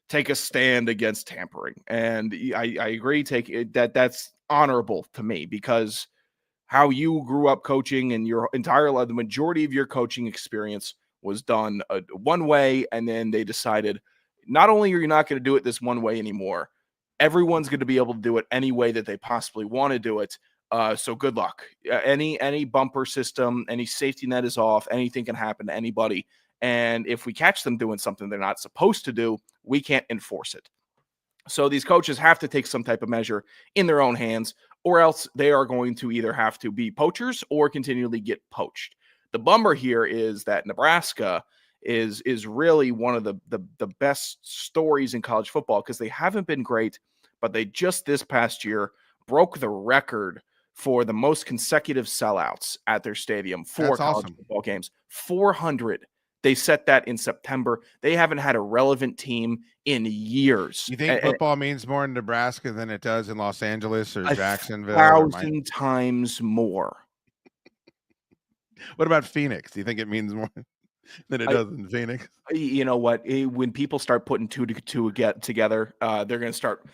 take a stand against tampering. And I agree. That's honorable to me because how you grew up coaching and your entire life, the majority of your coaching experience was done one way. And then they decided not only are you not going to do it this one way anymore, everyone's going to be able to do it any way that they possibly want to do it. So good luck. Any bumper system, any safety net is off. Anything can happen to anybody. And if we catch them doing something they're not supposed to do, we can't enforce it. So these coaches have to take some type of measure in their own hands, or else they are going to either have to be poachers or continually get poached. The bummer here is that Nebraska is really one of the best stories in college football because they haven't been great, but they just this past year broke the record for the most consecutive sellouts at their stadium for college football games. 400. They set that in September. They haven't had a relevant team in years. You think football means more in Nebraska than it does in Los Angeles or Jacksonville? 1,000 times more. What about Phoenix? Do you think it means more than it does in Phoenix? You know what? When people start putting two together, they're going to start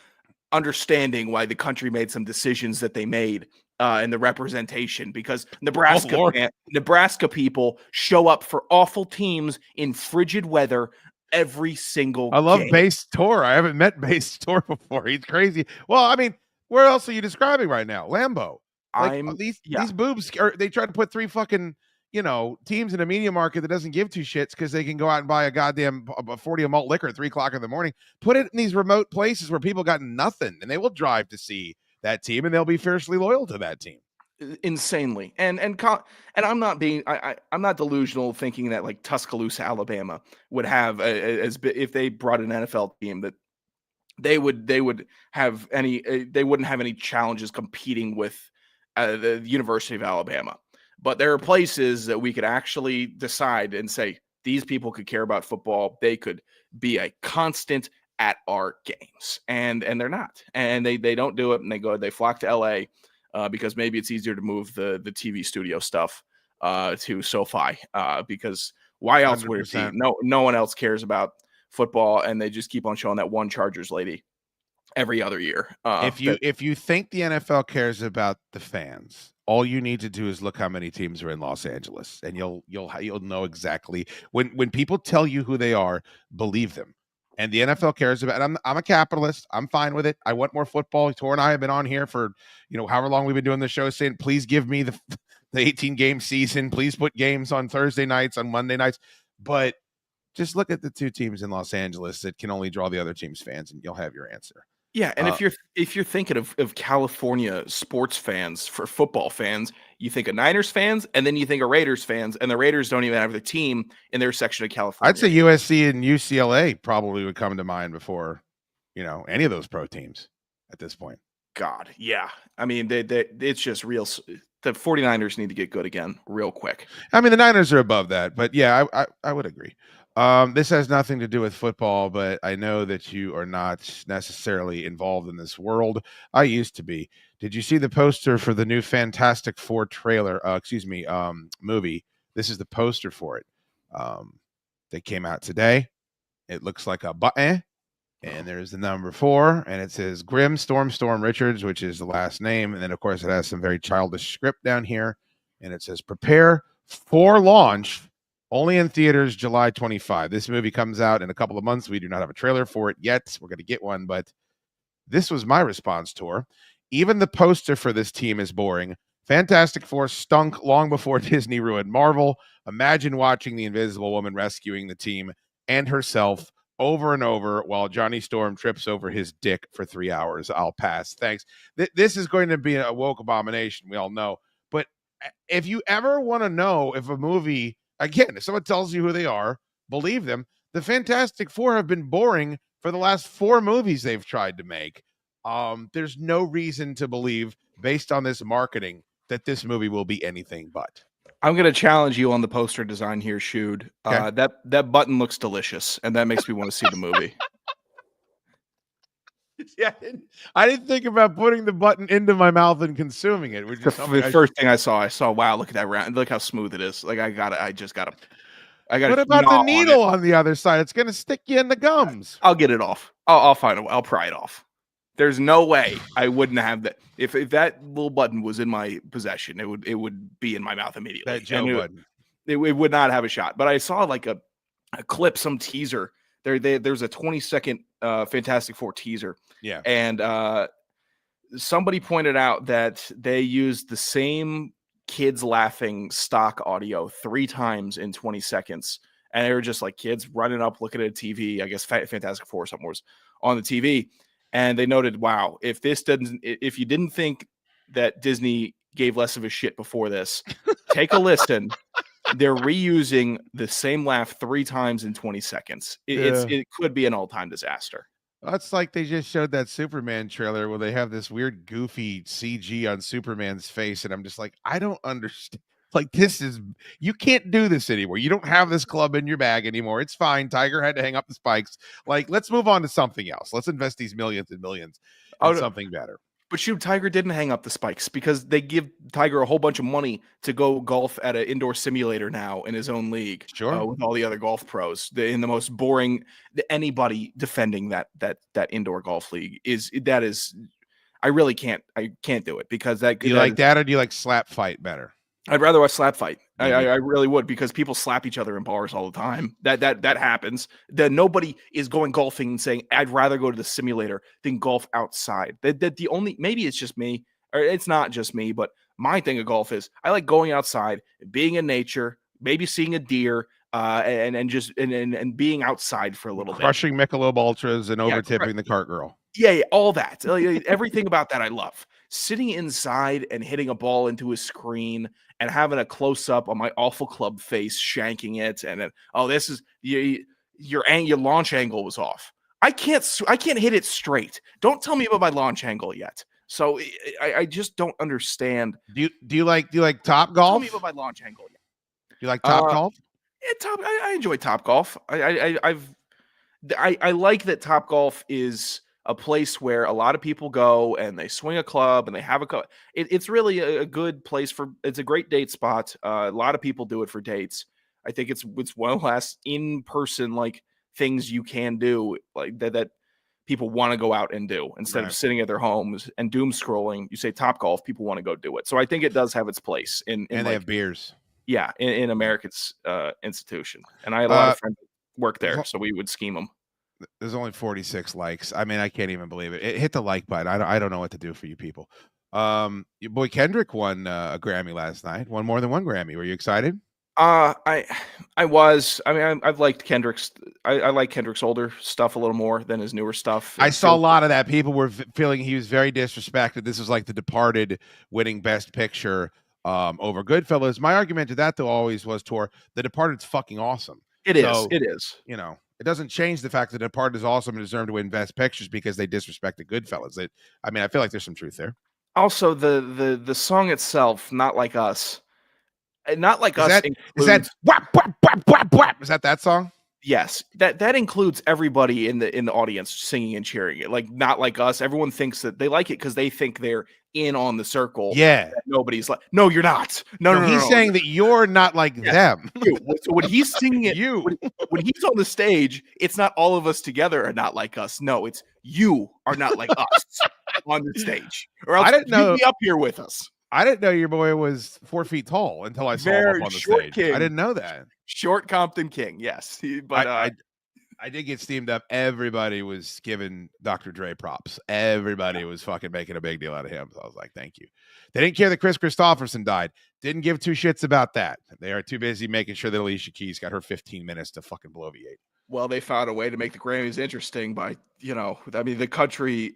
understanding why the country made some decisions that they made in the representation, because Nebraska people show up for awful teams in frigid weather every single I love game. Base Tor. I haven't met Base Tor before. He's crazy. Well, I mean, where else are you describing right now? Lambeau. Like, these boobs they try to put 3 fucking teams in a media market that doesn't give 2 shits because they can go out and buy a goddamn 40 of malt liquor at 3:00 in the morning. Put it in these remote places where people got nothing, and they will drive to see that team, and they'll be fiercely loyal to that team. Insanely, and I'm not being I'm not delusional thinking that like Tuscaloosa, Alabama would have if they brought an NFL team that they wouldn't have any challenges competing with the University of Alabama. But there are places that we could actually decide and say, these people could care about football. They could be a constant at our games. And they're not. And they don't do it. And they flock to LA because maybe it's easier to move the TV studio stuff to SoFi because why else 100%. Would it be? No one else cares about football. And they just keep on showing that one Chargers lady every other year. If you think the NFL cares about the fans, all you need to do is look how many teams are in Los Angeles, and you'll know exactly when people tell you who they are, believe them. And the NFL cares about it. I'm a capitalist. I'm fine with it. I want more football. Tor and I have been on here for however long we've been doing the show, saying please give me the 18-game season. Please put games on Thursday nights, on Monday nights. But just look at the 2 teams in Los Angeles that can only draw the other team's fans, and you'll have your answer. Yeah, and if you're thinking of California sports fans for football fans, you think of Niners fans, and then you think of Raiders fans, and the Raiders don't even have the team in their section of California. I'd say USC and UCLA probably would come to mind before, any of those pro teams at this point. God, yeah. I mean, it's just real. The 49ers need to get good again real quick. I mean, the Niners are above that, but yeah, I would agree. This has nothing to do with football, but I know that you are not necessarily involved in this world. I used to be. Did you see the poster for the new Fantastic Four trailer? Movie. This is the poster for it. They came out today. It looks like a button, and there's the number 4, and it says Grim Storm Richards, which is the last name, and then of course it has some very childish script down here, and it says prepare for launch. Only in theaters July 25. This movie comes out in a couple of months. We do not have a trailer for it yet. We're going to get one, but this was my response, Tor. Even the poster for this team is boring. Fantastic Four stunk long before Disney ruined Marvel. Imagine watching the Invisible Woman rescuing the team and herself over and over while Johnny Storm trips over his dick for 3 hours. I'll pass. Thanks. This is going to be a woke abomination. We all know. But if you ever want to know if a movie, again, if someone tells you who they are, believe them. The Fantastic Four have been boring for the last 4 movies they've tried to make. There's no reason to believe, based on this marketing, that this movie will be anything but. I'm going to challenge you on the poster design here, Shude. Okay. That button looks delicious, and that makes me want to see the movie. Yeah, I didn't think about putting the button into my mouth and consuming it. Which is The first thing I saw, wow, look at that round. Look how smooth it is. Like, I got to. What about the needle on the other side? It's going to stick you in the gums. I'll get it off. I'll find it. I'll pry it off. There's no way I wouldn't have that. If that little button was in my possession, it would be in my mouth immediately. That Joe button. It would not have a shot. But I saw like a clip, some teaser. There's a 20-second Fantastic Four teaser. Yeah. And somebody pointed out that they used the same kids laughing stock audio 3 times in 20 seconds. And they were just like kids running up, looking at a TV. I guess Fantastic Four or something was on the TV. And they noted, wow, if you didn't think that Disney gave less of a shit before this, take a listen. They're reusing the same laugh 3 times in 20 seconds. It could be an all-time disaster. That's like they just showed that Superman trailer where they have this weird goofy CG on Superman's face. And I'm just like, I don't understand. Like, you can't do this anymore. You don't have this club in your bag anymore. It's fine. Tiger had to hang up the spikes. Like, let's move on to something else. Let's invest these millions and millions in something better. But shoot, Tiger didn't hang up the spikes because they give Tiger a whole bunch of money to go golf at an indoor simulator now in his own league. Sure. With all the other golf pros. In the most boring, anybody defending that indoor golf league is. I really can't do it because that. Do you like that or do you like slap fight better? I'd rather watch slap fight. I really would, because people slap each other in bars all the time. That happens. That nobody is going golfing and saying, I'd rather go to the simulator than golf outside. The only, maybe it's just me, or it's not just me, but my thing of golf is I like going outside, being in nature, maybe seeing a deer, and being outside for a little bit. Crushing Michelob Ultras and over-tipping the cart girl. Yeah, all that. Everything about that I love. Sitting inside and hitting a ball into a screen and having a close-up on my awful club face, shanking it, and then, this is your launch angle was off. I can't hit it straight. Don't tell me about my launch angle yet. So I just don't understand. Do you like Top Golf? Tell me about my launch angle yet. Do you like Top Golf? Yeah, I enjoy Top Golf. I like that Top Golf is a place where a lot of people go and they swing a club and they have it's really a good place it's a great date spot. A lot of people do it for dates. I think it's one of the last in-person like things you can do like that people want to go out and do instead of sitting at their homes and doom scrolling. You say Top Golf, people want to go do it. So I think it does have its place and they have beers. Yeah, in America's institution. And I had a lot of friends that work there, so we would scheme them. There's only 46 likes. I mean, I can't even believe it. Hit the like button. I don't know what to do for you people. Your boy Kendrick won a Grammy last night. Won more than one Grammy. Were you excited? I was. I mean, I've liked Kendrick's. I like Kendrick's older stuff a little more than his newer stuff. I saw a lot of that. People were feeling he was very disrespected. This was like The Departed winning Best Picture over Goodfellas. My argument to that though always was, Tor, The Departed's fucking awesome. It is. You know, it doesn't change the fact that The Departed is awesome and deserved to win Best Pictures because they disrespected Goodfellas. I feel like there's some truth there. Also, the song itself, Not Like Us. Not Like Us. Is that whap, whap, whap, whap, whap? Is that song? Yes, that includes everybody in the audience singing and cheering it. Like Not Like Us. Everyone thinks that they like it because they think they're in on the circle. Yeah. Nobody's like, no, you're not. No. He's saying that you're not like them. So when he's singing it, when he's on the stage, it's not all of us together are not like us. No, it's you are not like us on the stage. Or else I didn't know. you'd be up here with us. I didn't know your boy was 4 feet tall until I saw him Very up on the short stage. king. I didn't know that. Short Compton King, yes. I did get steamed up. Everybody was giving Dr. Dre props. Everybody was fucking making a big deal out of him. So I was like, thank you. They didn't care that Chris Christopherson died. Didn't give two shits about that. They are too busy making sure that Alicia Keys got her 15 minutes to fucking bloviate. Well, they found a way to make the Grammys interesting by, the country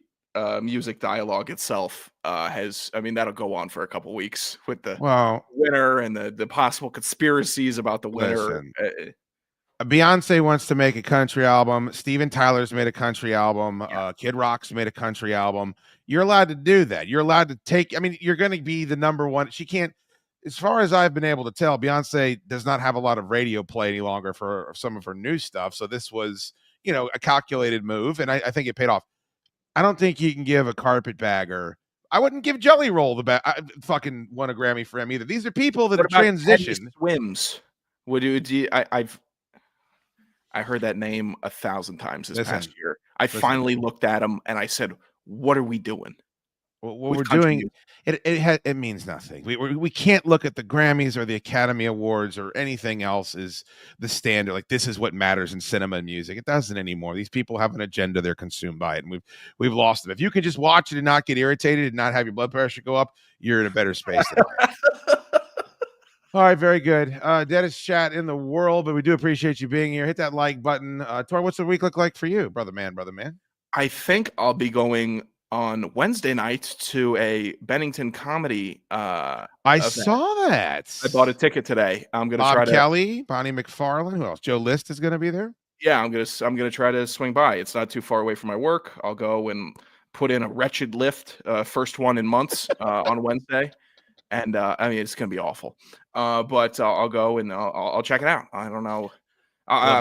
music dialogue itself that'll go on for a couple weeks with the winner and the possible conspiracies about the winner. Listen, Beyonce wants to make a country album. Steven Tyler's made a country album. Kid Rock's made a country album. You're allowed to do that. You're allowed to take, you're going to be the number one. She can't, as far as I've been able to tell, Beyonce does not have a lot of radio play any longer for some of her new stuff. So this was, a calculated move. And I think it paid off. I don't think you can give a carpetbagger. I wouldn't give Jelly Roll the I fucking won a Grammy for him either. These are people that have transitioned. Swims. I heard that name 1,000 times this past year. I finally looked at him and I said, "What are we doing?" What we're doing, it means nothing. We can't look at the Grammys or the Academy Awards or anything else as the standard. Like, this is what matters in cinema and music. It doesn't anymore. These people have an agenda. They're consumed by it, and we've lost them. If you can just watch it and not get irritated and not have your blood pressure go up, you're in a better space than I am. All right, very good. Deadest chat in the world, but we do appreciate you being here. Hit that like button. Tor, what's the week look like for you, brother man? I think I'll be going on Wednesday night to a Bennington comedy. I saw that. I bought a ticket today. I'm gonna Bob Kelly, Bonnie McFarlane. Who else? Joe List is gonna be there. Yeah, I'm gonna try to swing by. It's not too far away from my work. I'll go and put in a wretched lift, first one in months, on Wednesday. And it's going to be awful. But I'll go and I'll check it out. I don't know.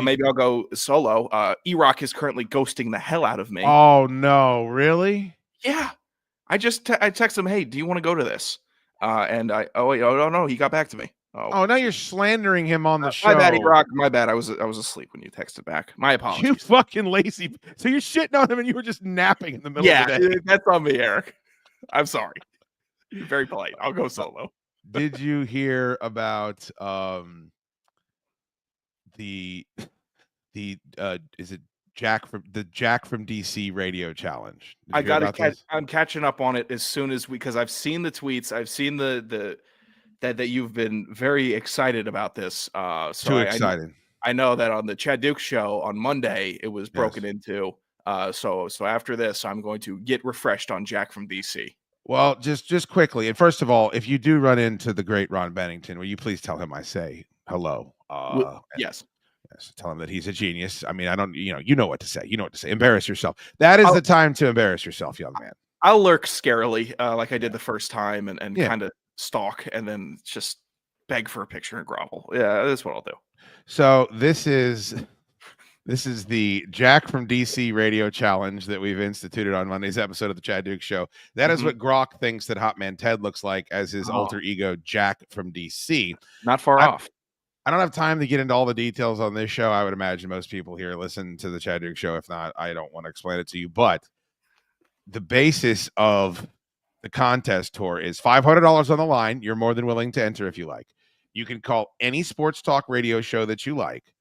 Maybe I'll go solo. E-Rock is currently ghosting the hell out of me. Oh, no. Really? Yeah. I text him, "Hey, do you want to go to this?" No, he got back to me. Oh, now you're slandering him on the show. My bad, E-Rock. My bad. I was asleep when you texted back. My apologies. You fucking lazy. So you're shitting on him and you were just napping in the middle of the day. Yeah, that's on me, Eric. I'm sorry. Very polite. I'll go solo. Did you hear about is it Jack from DC radio challenge? I got to I'm catching up on it as soon as because I've seen the tweets. I've seen that you've been very excited about this. Too excited. I know that on the Chad Duke show on Monday it was broken into. So after this, I'm going to get refreshed on Jack from DC. Well, just quickly, and first of all, if you do run into the great Ron Bennington, will you please tell him I say hello? Yes. Tell him that he's a genius. I don't, you know what to say. You know what to say. Embarrass yourself. That is the time to embarrass yourself, young man. I'll lurk scarily, like I did the first time, and kind of stalk, and then just beg for a picture and grovel. Yeah, that's what I'll do. So this is the Jack from DC radio challenge that we've instituted on Monday's episode of the Chad Duke Show. That is what Grok thinks that Hotman Ted looks like as his alter ego, Jack from DC. Not far off. I don't have time to get into all the details on this show. I would imagine most people here listen to the Chad Duke Show. If not, I don't want to explain it to you. But the basis of the contest, Tour, is $500 on the line. You're more than willing to enter if you like. You can call any sports talk radio show that you like.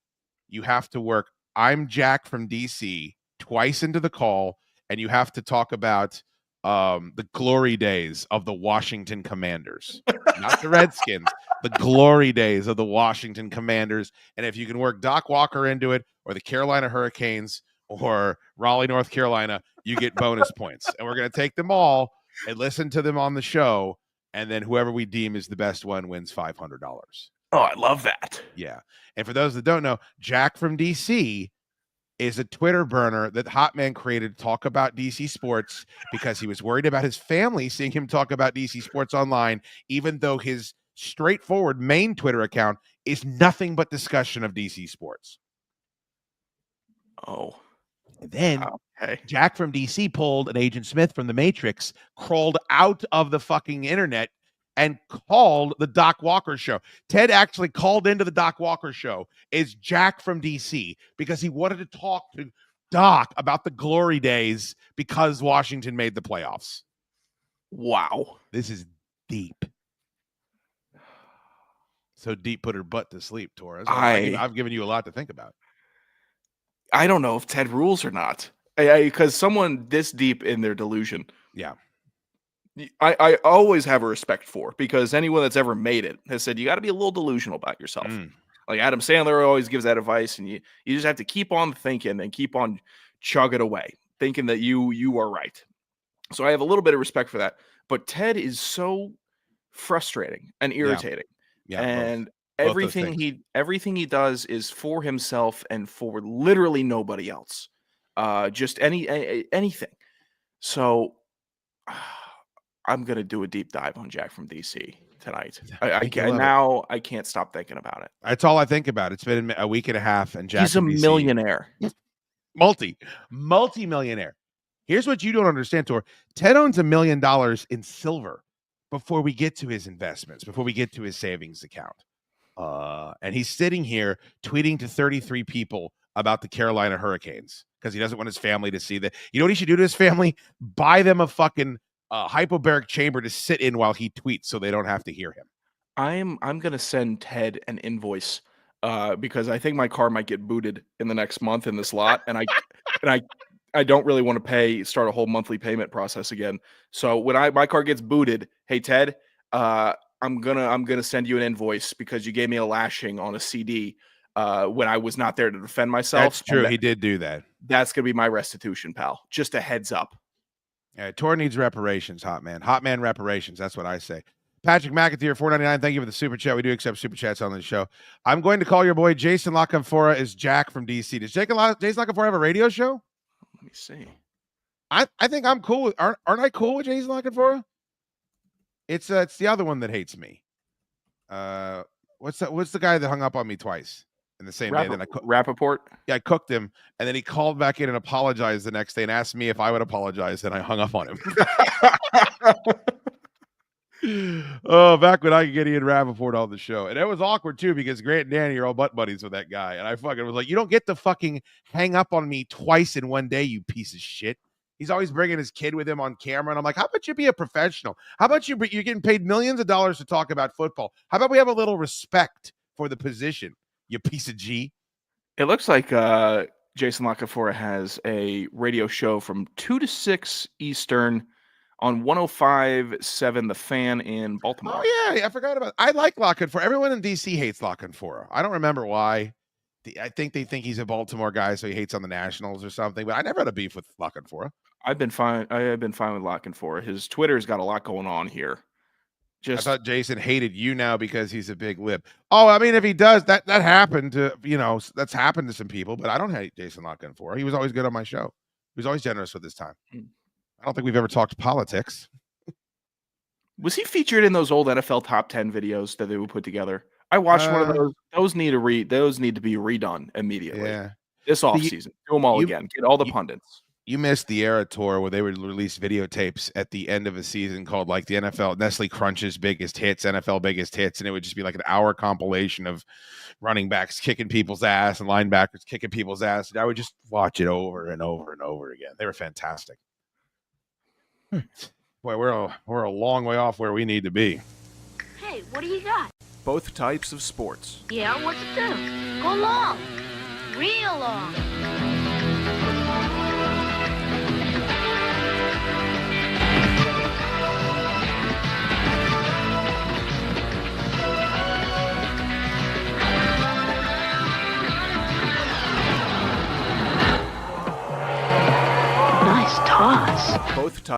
You have to work "I'm Jack from DC" twice into the call, and you have to talk about the glory days of the Washington Commanders, not the Redskins, the glory days of the Washington Commanders. And if you can work Doc Walker into it, or the Carolina Hurricanes, or Raleigh, North Carolina, you get bonus points. And we're going to take them all and listen to them on the show, and then whoever we deem is the best one wins $500. Oh, I love that. Yeah. And for those that don't know, Jack from DC is a Twitter burner that Hotman created to talk about DC sports because he was worried about his family seeing him talk about DC sports online, even though his straightforward main Twitter account is nothing but discussion of DC sports. Oh. And then Jack from DC pulled an Agent Smith from the Matrix, crawled out of the fucking internet, and called the Doc Walker show. Ted actually called into the Doc Walker show as Jack from DC because he wanted to talk to Doc about the glory days because Washington made the playoffs. Wow. This is deep. So deep, put her butt to sleep, Torres. I've given you a lot to think about. I don't know if Ted rules or not. Because someone this deep in their delusion. Yeah. I always have a respect for, because anyone that's ever made it has said you got to be a little delusional about yourself. Like Adam Sandler always gives that advice, and you just have to keep on thinking and keep on chugging away, thinking that you are right. So I have a little bit of respect for that. But Ted is so frustrating and irritating. Yeah, and both everything he does is for himself and for literally nobody else. Just anything. So I'm gonna do a deep dive on Jack from DC tonight. I can't stop thinking about it. That's all I think about. It's been a week and a half, and Jack He's a millionaire, multi-millionaire. Here's what you don't understand, Tor. Ted owns $1 million in silver before we get to his investments, before we get to his savings account. And he's sitting here tweeting to 33 people about the Carolina Hurricanes because he doesn't want his family to see that. You know what he should do to his family? Buy them a fucking hyperbaric chamber to sit in while he tweets so they don't have to hear him. I'm gonna send Ted an invoice because I think my car might get booted in the next month in this lot, and I don't really want to start a whole monthly payment process again. So when my car gets booted, hey Ted, I'm gonna send you an invoice because you gave me a lashing on a CD when I was not there to defend myself. That's true. He did do that. That's gonna be my restitution, pal. Just a heads up. Yeah, Tor needs reparations, hot man. Hot man reparations. That's what I say. Patrick McAteer, $4.99. Thank you for the super chat. We do accept super chats on the show. I'm going to call your boy Jason Lockenfora is Jack from DC. Does Jason Lockenfora have a radio show? Let me see. I think I'm cool with. Aren't I cool with Jason Lockenfora? It's the other one that hates me. What's the guy that hung up on me twice in the same day? Then Rappaport. Yeah, I cooked him, and then he called back in and apologized the next day and asked me if I would apologize. Then I hung up on him. Oh, back when I could get Ian Rappaport on the show. And it was awkward too because Grant and Danny are all butt buddies with that guy. And I fucking was like, you don't get to fucking hang up on me twice in one day, you piece of shit. He's always bringing his kid with him on camera. And I'm like, how about you be a professional? How about you're getting paid millions of dollars to talk about football? How about we have a little respect for the position, you piece of G? It looks like Jason Lockenfora has a radio show from 2 to 6 Eastern on 105.7 The Fan in Baltimore. Oh, yeah. I forgot about it. I like Lockenfora. Everyone in D.C. hates Lockenfora. I don't remember why. I think they think he's a Baltimore guy, so he hates on the Nationals or something. But I never had a beef with Lockenfora. I've been fine. I have been fine with Lockenfora. His Twitter's got a lot going on here. I thought Jason hated you now because he's a big lip. Oh, I mean, if he does, that happened to, that's happened to some people. But I don't hate Jason Lockenfora. He was always good on my show. He was always generous with his time. I don't think we've ever talked politics. Was he featured in those old NFL top 10 videos that they would put together? I watched one of those. Those need to be redone immediately. Yeah. This offseason. Do them all again. Get all the pundits. You missed the era, Tour, where they would release videotapes at the end of a season called like the NFL Nestle Crunch's biggest hits, NFL biggest hits, and it would just be like an hour compilation of running backs kicking people's ass and linebackers kicking people's ass. And I would just watch it over and over and over again. They were fantastic. Boy, we're a long way off where we need to be. Hey, what do you got? Both types of sports. Yeah, what's it do? Go long. Real long. Nice toss. Both types.